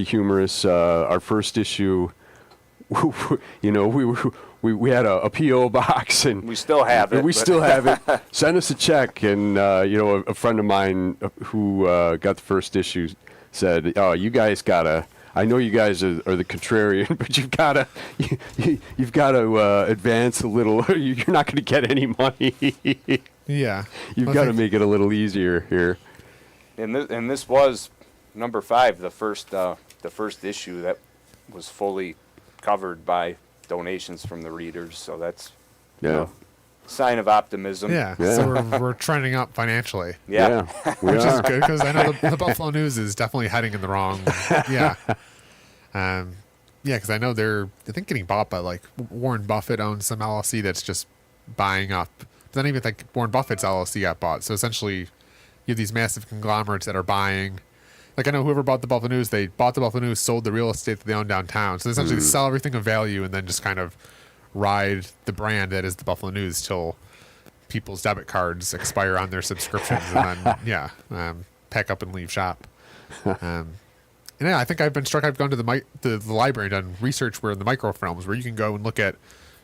humorous. Our first issue, we had a PO box, and we still have it. We still have it. Send us a check, and a friend of mine who got the first issue said, "Oh, you guys gotta." I know you guys are the Contrarian, but you've got to advance a little. You're not going to get any money. You've got to make it a little easier here. And this was number 5, the first issue that was fully covered by donations from the readers. So that's a sign of optimism. So we're trending up financially. We are. Which is good, because I know the Buffalo News is definitely heading in the wrong. Because I know they're getting bought by Warren Buffett owns some LLC that's just buying up. But then even Warren Buffett's LLC got bought. So essentially, you have these massive conglomerates that are buying. I know whoever bought the Buffalo News, they bought the Buffalo News, sold the real estate that they own downtown. So essentially, they sell everything of value and then just kind of ride the brand that is the Buffalo News till people's debit cards expire on their subscriptions, and then pack up and leave shop. And yeah, I think I've been struck. I've gone to the library and done research where in the microfilms where you can go and look at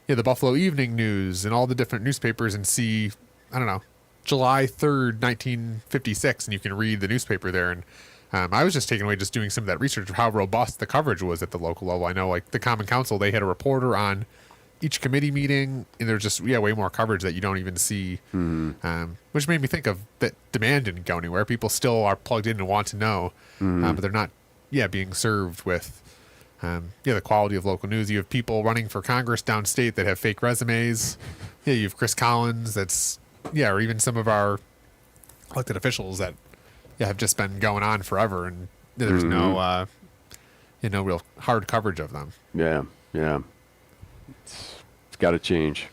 the Buffalo Evening News and all the different newspapers and see, I don't know, July 3rd, 1956, and you can read the newspaper there. And I was just taken away just doing some of that research of how robust the coverage was at the local level. I know, like the Common Council, they had a reporter on each committee meeting, and there's just way more coverage that you don't even see, which made me think of that demand didn't go anywhere. People still are plugged in and want to know, but they're not being served with the quality of local news. You have people running for Congress downstate that have fake resumes. You have Chris Collins that's or even some of our elected officials that have just been going on forever, and there's no real hard coverage of them. Yeah. It's got to change.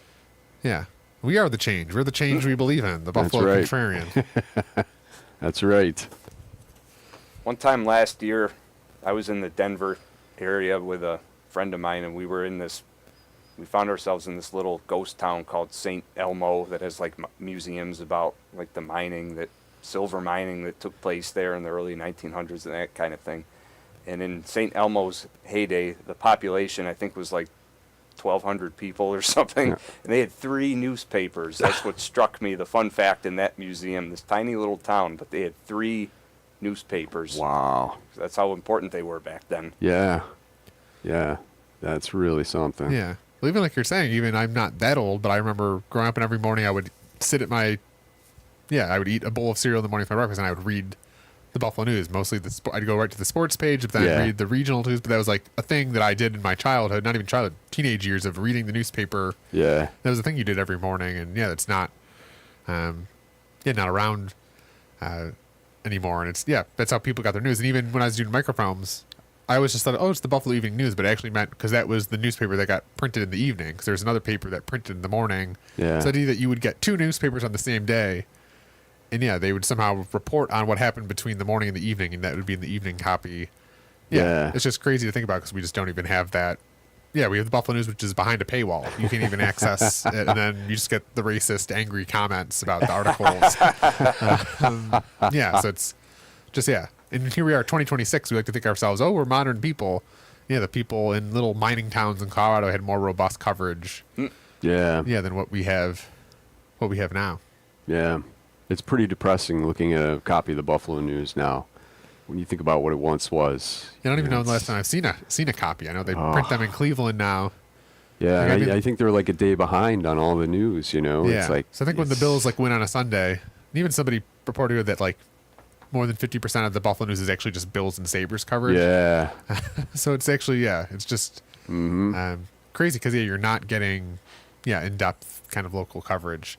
Yeah. We are the change. We're the change we believe in. The Buffalo right. Contrarian. That's right. One time last year, I was in the Denver area with a friend of mine, and we found ourselves in this little ghost town called St. Elmo that has like museums about like the silver mining that took place there in the early 1900s and that kind of thing. And in St. Elmo's heyday, the population I think was like 1,200 people or something, and they had 3 newspapers. That's what struck me, the fun fact in that museum, this tiny little town, but they had 3 newspapers. Wow. That's how important they were back then. Yeah. That's really something. Yeah. Well, even like you're saying, even I'm not that old, but I remember growing up and every morning I would sit at I would eat a bowl of cereal in the morning for my breakfast, and I would read the Buffalo News. Mostly I'd go right to the sports page, but then I'd read the regional news. But that was like a thing that I did in my childhood, not even childhood, teenage years, of reading the newspaper. Yeah. That was a thing you did every morning, and it's not, not around anymore. And it's that's how people got their news. And even when I was doing microfilms, I always just thought, it's the Buffalo Evening News, but it actually meant because that was the newspaper that got printed in the evening. Because there's another paper that printed in the morning. Yeah. So that you would get 2 newspapers on the same day. And they would somehow report on what happened between the morning and the evening, and that would be in the evening copy. Yeah. It's just crazy to think about because we just don't even have that. Yeah, we have the Buffalo News, which is behind a paywall. You can't even access it, and then you just get the racist, angry comments about the articles. So it's just, And here we are, 2026. We like to think ourselves, we're modern people. The people in little mining towns in Colorado had more robust coverage. Than what we have now. Yeah. It's pretty depressing looking at a copy of the Buffalo News now when you think about what it once was. I don't even know the last time I've seen a copy. I know they print them in Cleveland now. Yeah, I think they're like a day behind on all the news, It's like, so I think when the Bills win on a Sunday, and even somebody reported that like more than 50% of the Buffalo News is actually just Bills and Sabres coverage. Yeah. So it's actually, it's just crazy because you're not getting in-depth kind of local coverage.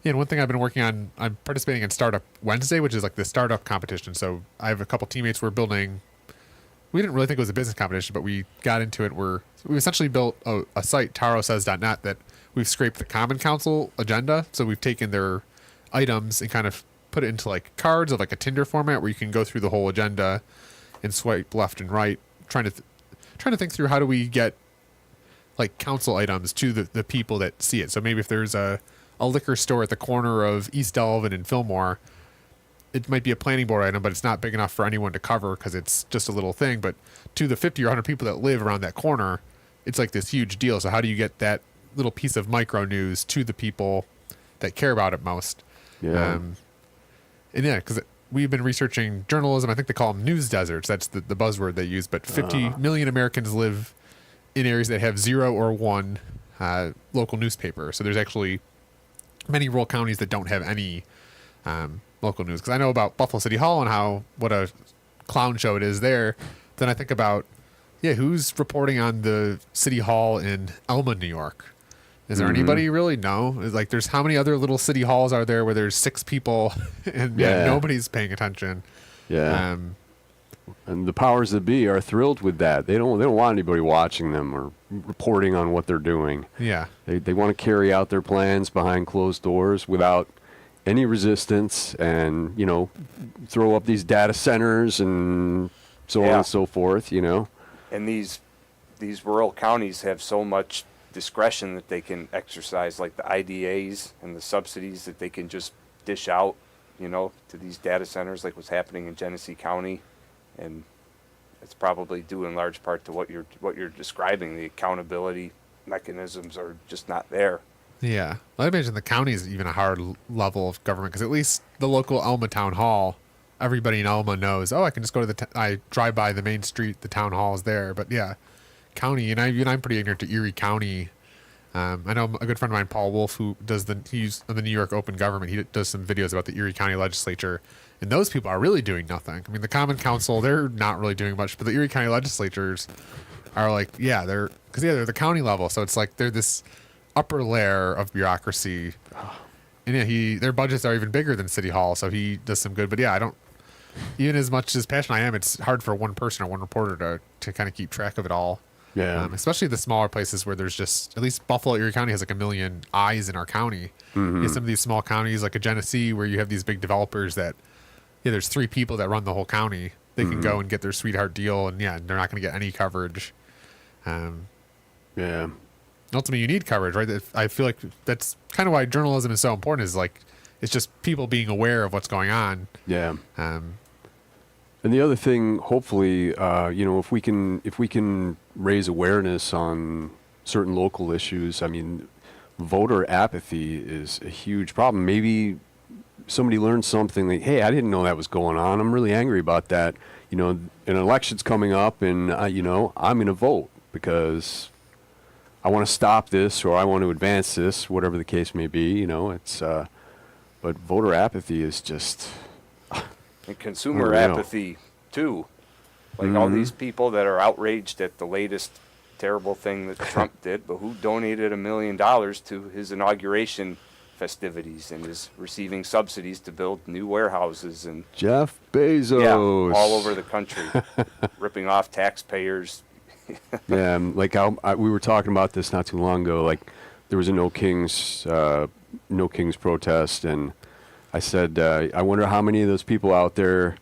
And one thing I've been working on, I'm participating in Startup Wednesday, which is like the startup competition. So I have a couple teammates we're building. We didn't really think it was a business competition, but we got into it. We essentially built a site, tarosays.net, that we've scraped the Common Council agenda. So we've taken their items and kind of put it into like cards of like a Tinder format where you can go through the whole agenda and swipe left and right, trying to think through how do we get like council items to the people that see it. So maybe if there's a liquor store at the corner of East Elvin and Fillmore, it might be a planning board item, but it's not big enough for anyone to cover because it's just a little thing. But to the 50 or 100 people that live around that corner, it's like this huge deal. So how do you get that little piece of micro news to the people that care about it most? Yeah. Because we've been researching journalism. I think they call them news deserts. That's the buzzword they use. But 50 million Americans live in areas that have 0 or 1 local newspaper. So there's actually many rural counties that don't have any local news. Because I know about Buffalo City Hall and what a clown show it is there. Then I think about, who's reporting on the City Hall in Elma, New York? Is there anybody really? No. It's like, there's how many other little city halls are there where there's 6 people and nobody's paying attention? Yeah. And the powers that be are thrilled with that. They don't want anybody watching them or reporting on what they're doing. Yeah. They want to carry out their plans behind closed doors without any resistance and, throw up these data centers and so on and so forth, And these these rural counties have so much discretion that they can exercise, like the IDAs and the subsidies that they can just dish out, to these data centers, like what's happening in Genesee County. And it's probably due in large part to what you're describing. The accountability mechanisms are just not there. Yeah. Well, I imagine the county is even a hard level of government, because at least the local Elma town hall, everybody in Elma knows, I can just go to I drive by the main street, the town hall is there. But yeah, county, and I'm pretty ignorant to Erie County. I know a good friend of mine, Paul Wolf, who he's on the New York Open Government. He does some videos about the Erie County legislature, and those people are really doing nothing. I mean, the Common Council, they're not really doing much, but the Erie County legislatures are like, they're the county level, so it's like they're this upper layer of bureaucracy, and their budgets are even bigger than City Hall, so he does some good. But I don't. Even as much as passionate I am, it's hard for one person or one reporter to kind of keep track of it all. Yeah. Especially the smaller places where there's just, at least Buffalo, Erie County has like 1 million eyes in our county. You have some of these small counties like a Genesee where you have these big developers that, there's 3 people that run the whole county. They can go and get their sweetheart deal, and they're not going to get any coverage. Ultimately, you need coverage, right? I feel like that's kind of why journalism is so important, is like, it's just people being aware of what's going on. Yeah. And the other thing, hopefully, if we can raise awareness on certain local issues, I mean, voter apathy is a huge problem. Maybe somebody learns something like, hey, I didn't know that was going on. I'm really angry about that. An election's coming up, and I'm going to vote because I want to stop this, or I want to advance this, whatever the case may be. But voter apathy is just. And consumer apathy, too. Like all these people that are outraged at the latest terrible thing that Trump did, but who donated $1 million to his inauguration festivities and is receiving subsidies to build new warehouses and Jeff Bezos. All over the country, ripping off taxpayers. Like we were talking about this not too long ago. Like there was a No Kings protest, and I said, I wonder how many of those people out there,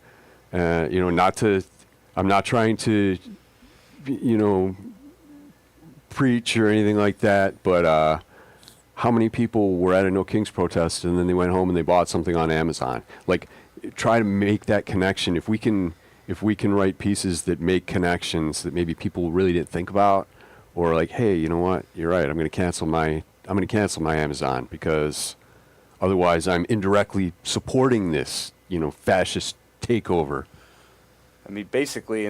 I'm not trying to, preach or anything like that, but how many people were at a No Kings protest and then they went home and they bought something on Amazon? Like, try to make that connection. If we can write pieces that make connections that maybe people really didn't think about, or like, hey, you know what? You're right. I'm going to cancel my Amazon because otherwise I'm indirectly supporting this, fascist takeover. I mean, basically,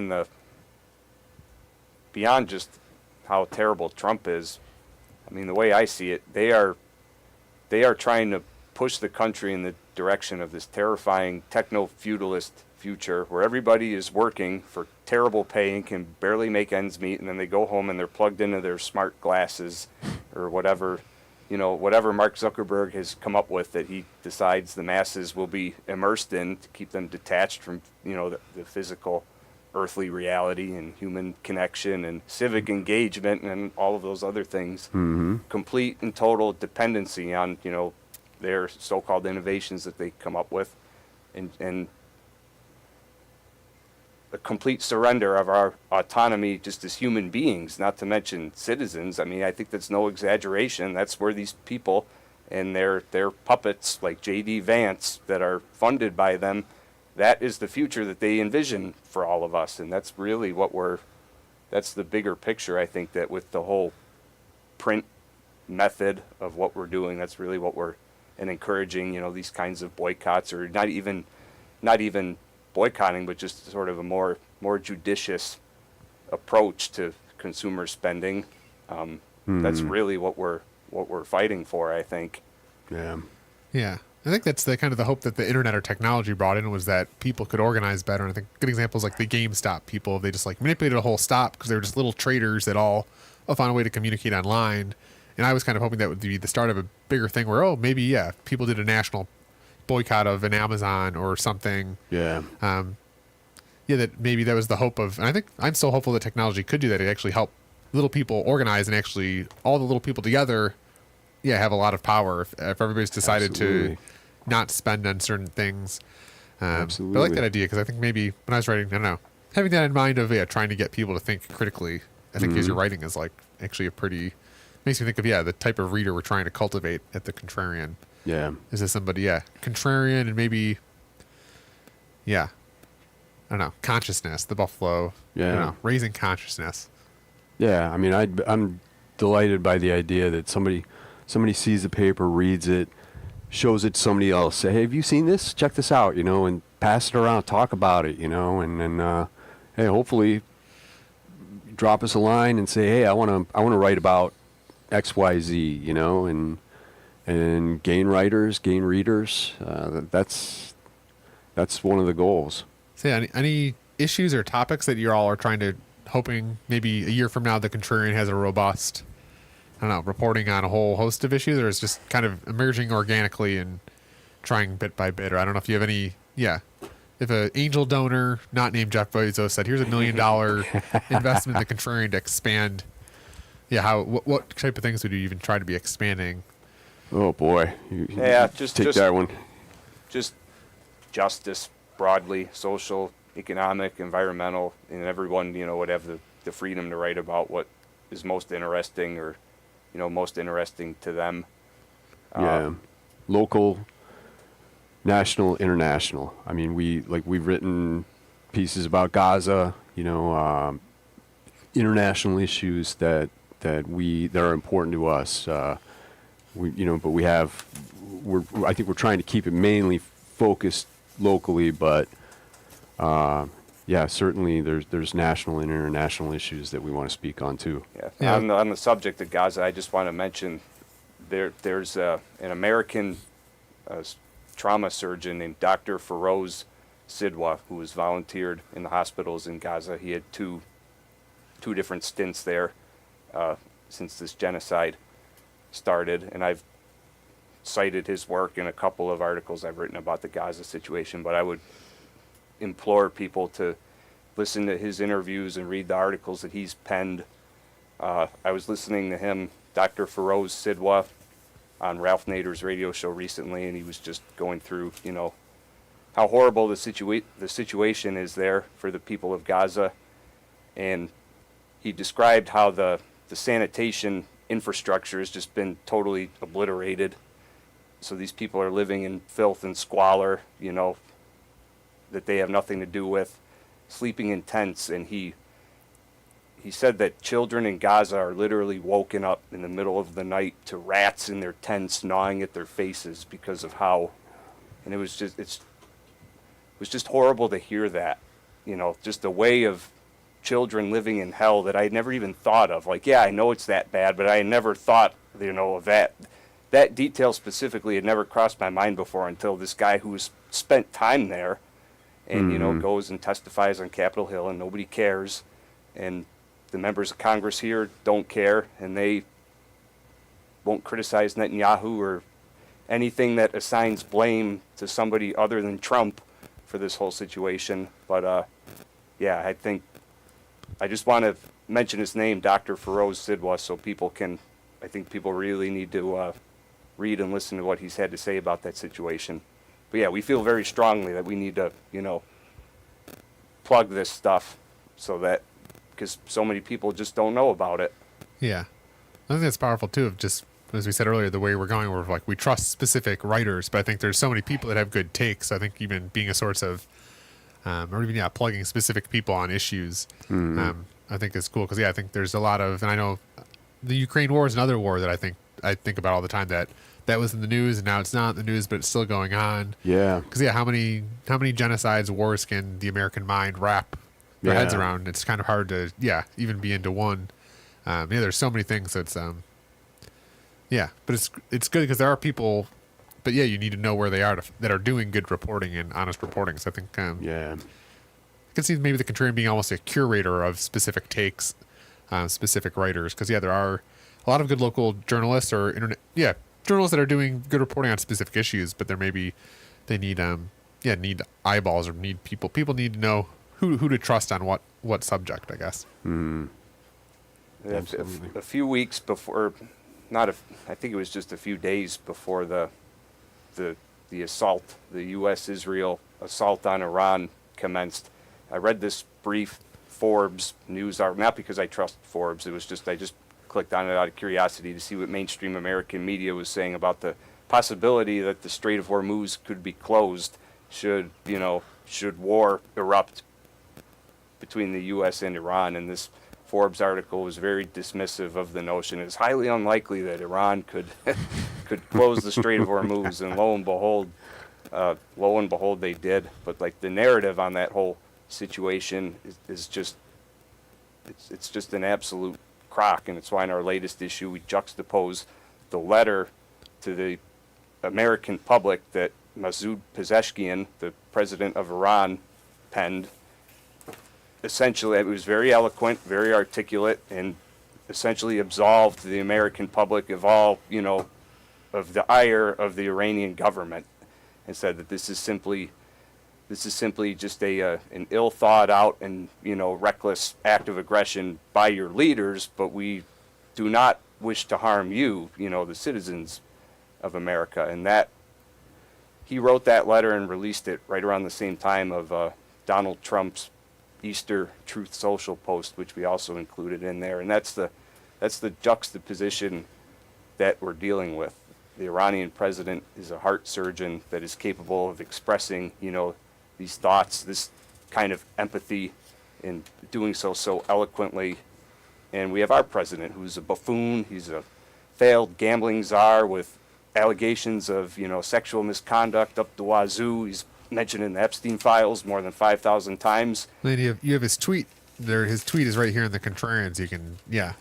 beyond just how terrible Trump is, I mean, the way I see it, they are trying to push the country in the direction of this terrifying techno-feudalist future where everybody is working for terrible pay and can barely make ends meet, and then they go home and they're plugged into their smart glasses or whatever Mark Zuckerberg has come up with that he decides the masses will be immersed in to keep them detached from, the physical earthly reality and human connection and civic engagement and all of those other things. Mm-hmm. Complete and total dependency on, their so-called innovations that they come up with, and a complete surrender of our autonomy just as human beings, not to mention citizens. I mean, I think that's no exaggeration. That's where these people and their puppets like J.D. Vance that are funded by them, that is the future that they envision for all of us. And that's really that's the bigger picture, I think, that with the whole print method of what we're doing, that's really what we're encouraging, these kinds of boycotts, or not even boycotting, but just sort of a more judicious approach to consumer spending. That's really what we're fighting for, I think. Yeah. I think that's the kind of the hope that the internet or technology brought in, was that people could organize better. And I think good examples like the GameStop people, they just like manipulated a whole stop because they were just little traders that all found a way to communicate online. And I was kind of hoping that would be the start of a bigger thing where, maybe, people did a national boycott of an Amazon or something. Yeah. That maybe that was the hope of, and I think I'm so hopeful that technology could do that. It actually help little people organize, and actually all the little people together, have a lot of power if everybody's decided Absolutely. to not spend on certain things. Absolutely. But I like that idea, because I think maybe when I was writing, I don't know, having that in mind of trying to get people to think critically I think because your writing is like actually a pretty makes me think of the type of reader we're trying to cultivate at the Contrarian. Yeah. Is this somebody contrarian and maybe I don't know, consciousness, the Buffalo, raising consciousness. Yeah, I mean, I'm delighted by the idea that somebody sees the paper, reads it, shows it to somebody else, say, hey, have you seen this? Check this out, and pass it around, talk about it, and then, hey, hopefully drop us a line and say, hey, I want to write about X, Y, Z, and gain writers, gain readers. That's one of the goals. So any issues or topics that you all are hoping maybe a year from now the Contrarian has a robust, I don't know, reporting on a whole host of issues, or it's just kind of emerging organically and trying bit by bit? Or I don't know if you have any, if an angel donor not named Jeff Bezos said, here's $1 million investment in the Contrarian to expand, what type of things would you even try to be expanding? Oh boy. Just take that one. Just justice broadly, social, economic, environmental, and everyone, would have the freedom to write about what is most interesting or, most interesting to them. Local, national, international. I mean, we've written pieces about Gaza, international issues that are important to us. But I think we're trying to keep it mainly focused locally, but certainly there's national and international issues that we want to speak on too. Yeah. On the subject of Gaza, I just want to mention there's an American trauma surgeon named Dr. Feroz Sidwa, who was volunteered in the hospitals in Gaza. He had two different stints there since this genocide started, and I've cited his work in a couple of articles I've written about the Gaza situation, but I would implore people to listen to his interviews and read the articles that he's penned. I was listening to him, Dr. Feroz Sidwa, on Ralph Nader's radio show recently, and he was just going through, how horrible the situation is there for the people of Gaza, and he described how the sanitation infrastructure has just been totally obliterated. So these people are living in filth and squalor, that they have nothing to do with, sleeping in tents. And he said that children in Gaza are literally woken up in the middle of the night to rats in their tents gnawing at their faces because of how, and it was just horrible to hear that, just a way of children living in hell that I had never even thought of. Like, I know it's that bad, but I had never thought, of that. That detail specifically had never crossed my mind before until this guy who's spent time there and, goes and testifies on Capitol Hill, and nobody cares. And the members of Congress here don't care, and they won't criticize Netanyahu or anything that assigns blame to somebody other than Trump for this whole situation. But, I think I just want to mention his name, Dr. Feroz Sidwa, so I think people really need to read and listen to what he's had to say about that situation. But we feel very strongly that we need to, plug this stuff because so many people just don't know about it. Yeah. I think that's powerful too, of just, as we said earlier, the way we're going, we're we trust specific writers, but I think there's so many people that have good takes. I think even being a source of, or even, plugging specific people on issues, I think is cool. Cause I think there's a lot of, and I know the Ukraine war is another war that I think about all the time that was in the news and now it's not in the news, but it's still going on. Yeah. Cause how many genocides, wars can the American mind wrap their heads around? It's kind of hard to, even be into one. There's so many things that's, but it's good because there are people, but you need to know where they are that are doing good reporting and honest reporting. So I think, I can see maybe the Contrarian being almost a curator of specific takes, specific writers. Cause there are a lot of good local journalists or journalists that are doing good reporting on specific issues, but they need eyeballs or need people. People need to know who to trust on what subject, I guess. A few weeks before, I think it was just a few days before the assault, the U.S.-Israel assault on Iran commenced, I read this brief Forbes news article, not because I trust Forbes, it was just, I just clicked on it out of curiosity to see what mainstream American media was saying about the possibility that the Strait of Hormuz could be closed should war erupt between the U.S. and Iran. And this Forbes article was very dismissive of the notion. It's highly unlikely that Iran could could close the Strait of Hormuz, and lo and behold, they did. But like the narrative on that whole situation is just, it's just an absolute crock, and it's why in our latest issue we juxtapose the letter to the American public that Masoud Pezeshkian, the president of Iran, penned. Essentially, it was very eloquent, very articulate, and essentially absolved the American public of all, of the ire of the Iranian government, and said that this is simply just an ill thought out and reckless act of aggression by your leaders, but we do not wish to harm you, the citizens of America. And that he wrote that letter and released it right around the same time of Donald Trump's Easter Truth Social post, which we also included in there. And that's the juxtaposition that we're dealing with. The Iranian president is a heart surgeon that is capable of expressing, these thoughts, this kind of empathy, and doing so eloquently. And we have our president, who's a buffoon. He's a failed gambling czar with allegations of, sexual misconduct up the wazoo. He's mentioned in the Epstein files more than 5,000 times. Then you have his tweet there. His tweet is right here in the Contrarians. You can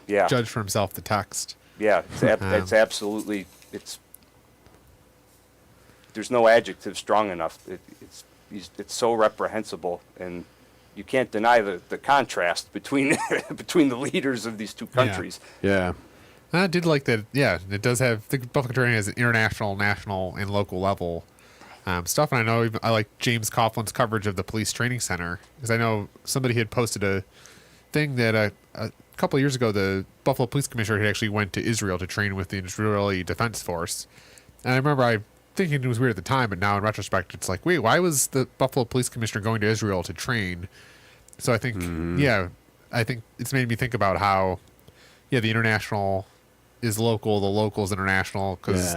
judge for himself the text. Yeah, it's absolutely, there's no adjective strong enough. It's so reprehensible, and you can't deny the contrast between between the leaders of these two countries. Yeah. I did like that. Yeah, it does have, the Buffalo Contrarian has an international, national, and local level stuff. And I know I like James Coughlin's coverage of the police training center, because I know somebody had posted a thing that a couple of years ago, the Buffalo Police Commissioner had actually went to Israel to train with the Israeli Defense Force. And I remember thinking it was weird at the time, but now in retrospect, it's like, wait, why was the Buffalo Police Commissioner going to Israel to train? So I think, I think it's made me think about how, the international is local, the local is international, because,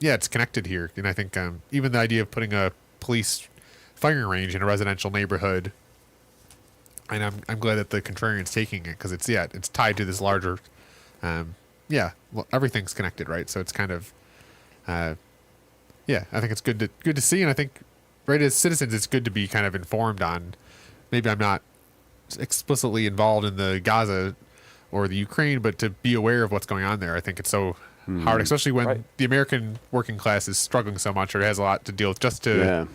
it's connected here. And I think even the idea of putting a police firing range in a residential neighborhood, and I'm glad that the Contrarian's taking it, because it's tied to this larger, everything's connected, right? So it's kind of, I think it's good to see, and I think, right, as citizens, it's good to be kind of informed on. Maybe I'm not explicitly involved in the Gaza or the Ukraine, but to be aware of what's going on there. I think it's so hard, especially when the American working class is struggling so much or has a lot to deal with just to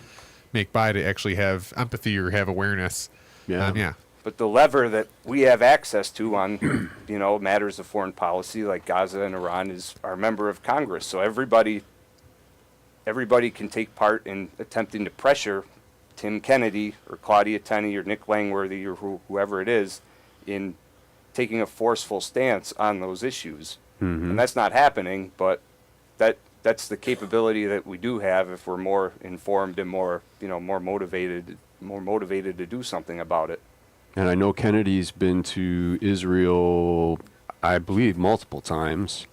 make by, to actually have empathy or have awareness. But the lever that we have access to on, matters of foreign policy like Gaza and Iran is our member of Congress. So everybody can take part in attempting to pressure Tim Kennedy or Claudia Tenney or Nick Langworthy or whoever it is in taking a forceful stance on those issues. And that's not happening, but that's the capability that we do have if we're more informed and more motivated to do something about it. And I know Kennedy's been to Israel, I believe, multiple times.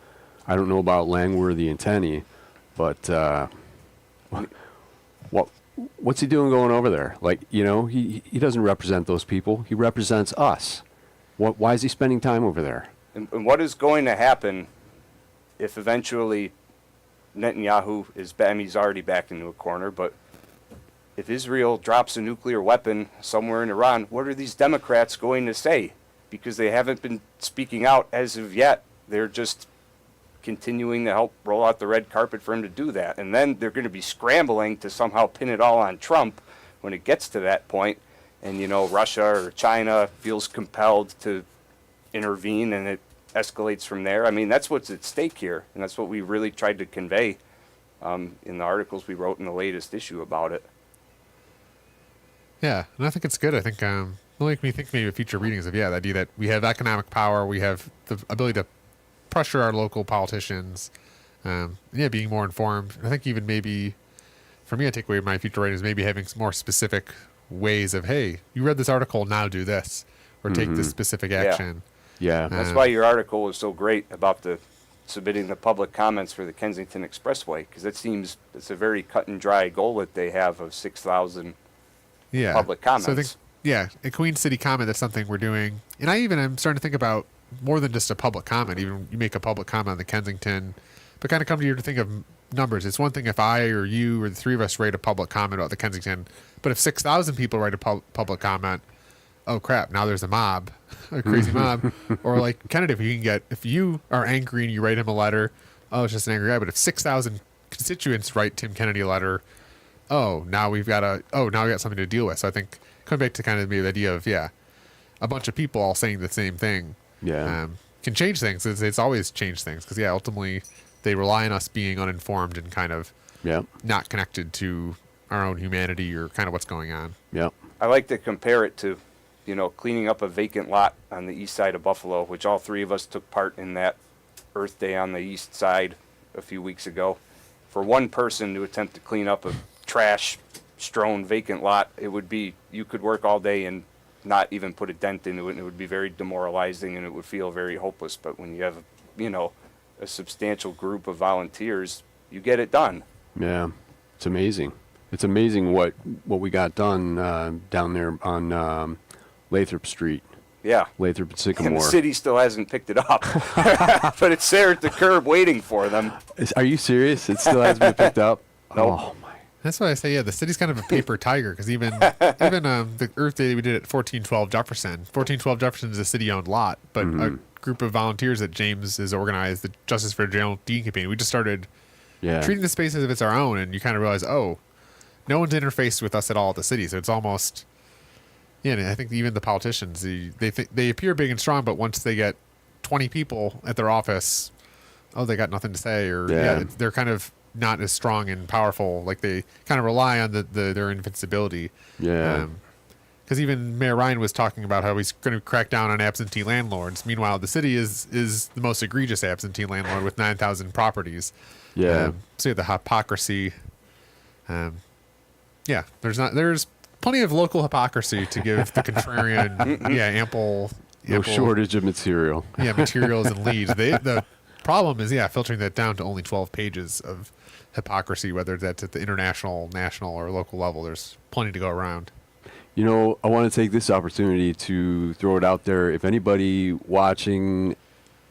I don't know about Langworthy and Tenney, but what's he doing going over there? Like, he doesn't represent those people. He represents us. Why is he spending time over there? And what is going to happen if eventually Netanyahu he's already backed into a corner, but if Israel drops a nuclear weapon somewhere in Iran, what are these Democrats going to say? Because they haven't been speaking out as of yet. They're just continuing to help roll out the red carpet for him to do that. And then they're going to be scrambling to somehow pin it all on Trump when it gets to that point. And, Russia or China feels compelled to intervene, and it escalates from there. I mean, that's what's at stake here. And that's what we really tried to convey in the articles we wrote in the latest issue about it. Yeah, and I think it's good. I think it'll make me think maybe of future readings of the idea that we have economic power, we have the ability to pressure our local politicians, being more informed. I think even maybe for me, I take away my future writings, maybe having some more specific ways of, hey, you read this article, now do this, or take this specific action. Yeah. That's why your article was so great about the submitting the public comments for the Kensington Expressway, because it's a very cut and dry goal that they have of 6,000 Yeah. public comments. So I think, yeah, a Queen City comment, that's something we're doing. And I'm starting to think about more than just a public comment. Even you make a public comment on the Kensington, but kind of come to you to think of numbers. It's one thing if I or you or the three of us write a public comment about the Kensington, but if 6,000 people write a public comment, oh crap, now there's a mob, a crazy mob. Or like Kennedy, if you are angry and you write him a letter, oh, it's just an angry guy. But if 6,000 constituents write Tim Kennedy a letter, now we got something to deal with. So I think coming back to kind of the idea of, a bunch of people all saying the same thing, can change things. It's always changed things because ultimately they rely on us being uninformed and kind of not connected to our own humanity or kind of what's going on. I like to compare it to, cleaning up a vacant lot on the east side of Buffalo, which all three of us took part in that Earth Day on the east side a few weeks ago. For one person to attempt to clean up a trash strewn vacant lot, you could work all day and not even put a dent into it, and it would be very demoralizing and it would feel very hopeless. But when you have, a substantial group of volunteers, you get it done. Yeah, it's amazing. It's amazing what we got done down there on Lathrop Street. Yeah. Lathrop and Sycamore. And the city still hasn't picked it up. But it's there at the curb waiting for them. Are you serious? It still hasn't been picked up? Nope. Oh, my. That's why I say, the city's kind of a paper tiger because even the Earth Day we did at 1412 Jefferson. 1412 Jefferson is a city-owned lot, but a group of volunteers that James has organized, the Justice for Jail Dean campaign, we just started treating the space as if it's our own, and you kind of realize, no one's interfaced with us at all at the city, so it's almost, and I think even the politicians, they appear big and strong, but once they get 20 people at their office, they got nothing to say, or they're kind of not as strong and powerful. Like they kind of rely on their invincibility. Yeah. Because even Mayor Ryan was talking about how he's going to crack down on absentee landlords. Meanwhile, the city is the most egregious absentee landlord with 9,000 properties. Yeah. So the hypocrisy. There's plenty of local hypocrisy to give the Contrarian. ample. No shortage of material. Materials and leads. The problem is filtering that down to only 12 pages of hypocrisy, whether that's at the international, national, or local level. There's plenty to go around. I want to take this opportunity to throw it out there. If anybody watching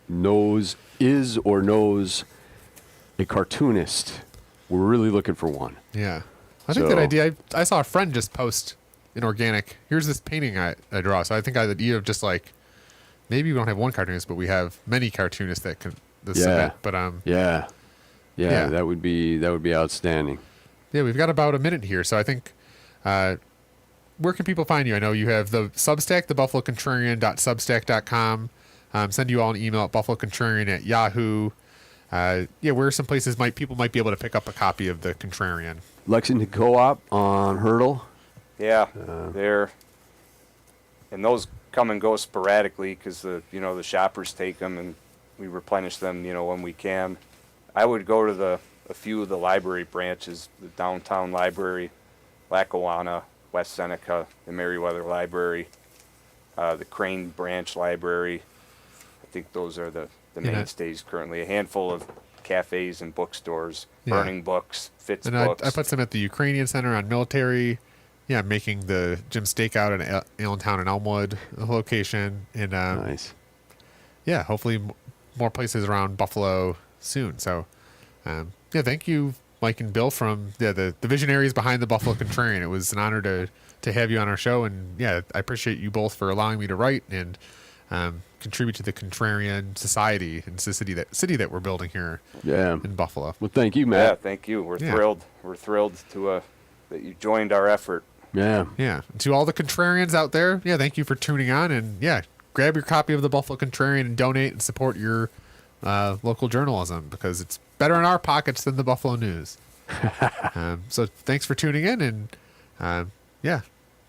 knows a cartoonist, we're really looking for one. Yeah. I think that idea, I saw a friend just post an organic, here's this painting I draw. So I think the idea of just like, maybe we don't have one cartoonist, but we have many cartoonists that can submit. But that would be outstanding. Yeah, we've got about a minute here. So I think, where can people find you? I know you have the Substack, the buffalocontrarian.substack.com. Send you all an email at buffalocontrarian@yahoo. Where are some places people might be able to pick up a copy of the Contrarian? Lexington Co-op on Hurdle. Yeah, and those come and go sporadically because the shoppers take them and we replenish them when we can. I would go to a few of the library branches, the downtown library, Lackawanna, West Seneca, the Meriwether Library, the Crane Branch Library. I think those are the mainstays currently. A handful of cafes and bookstores, Burning Books, Fitz Books. I put some at the Ukrainian Center on Military. Yeah, making the Jim Stakeout in Allentown and Elmwood location. And nice. Yeah, hopefully more places around Buffalo soon. So, thank you, Mike and Bill from the visionaries behind the Buffalo Contrarian. It was an honor to have you on our show, and I appreciate you both for allowing me to write and contribute to the Contrarian Society and the city that we're building here in Buffalo. Well, thank you, Matt. Yeah, thank you. We're thrilled. We're thrilled to that you joined our effort. Yeah. To all the Contrarians out there, thank you for tuning on, and grab your copy of the Buffalo Contrarian and donate and support your local journalism because it's better in our pockets than the Buffalo News. So thanks for tuning in, and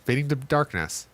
fading to darkness.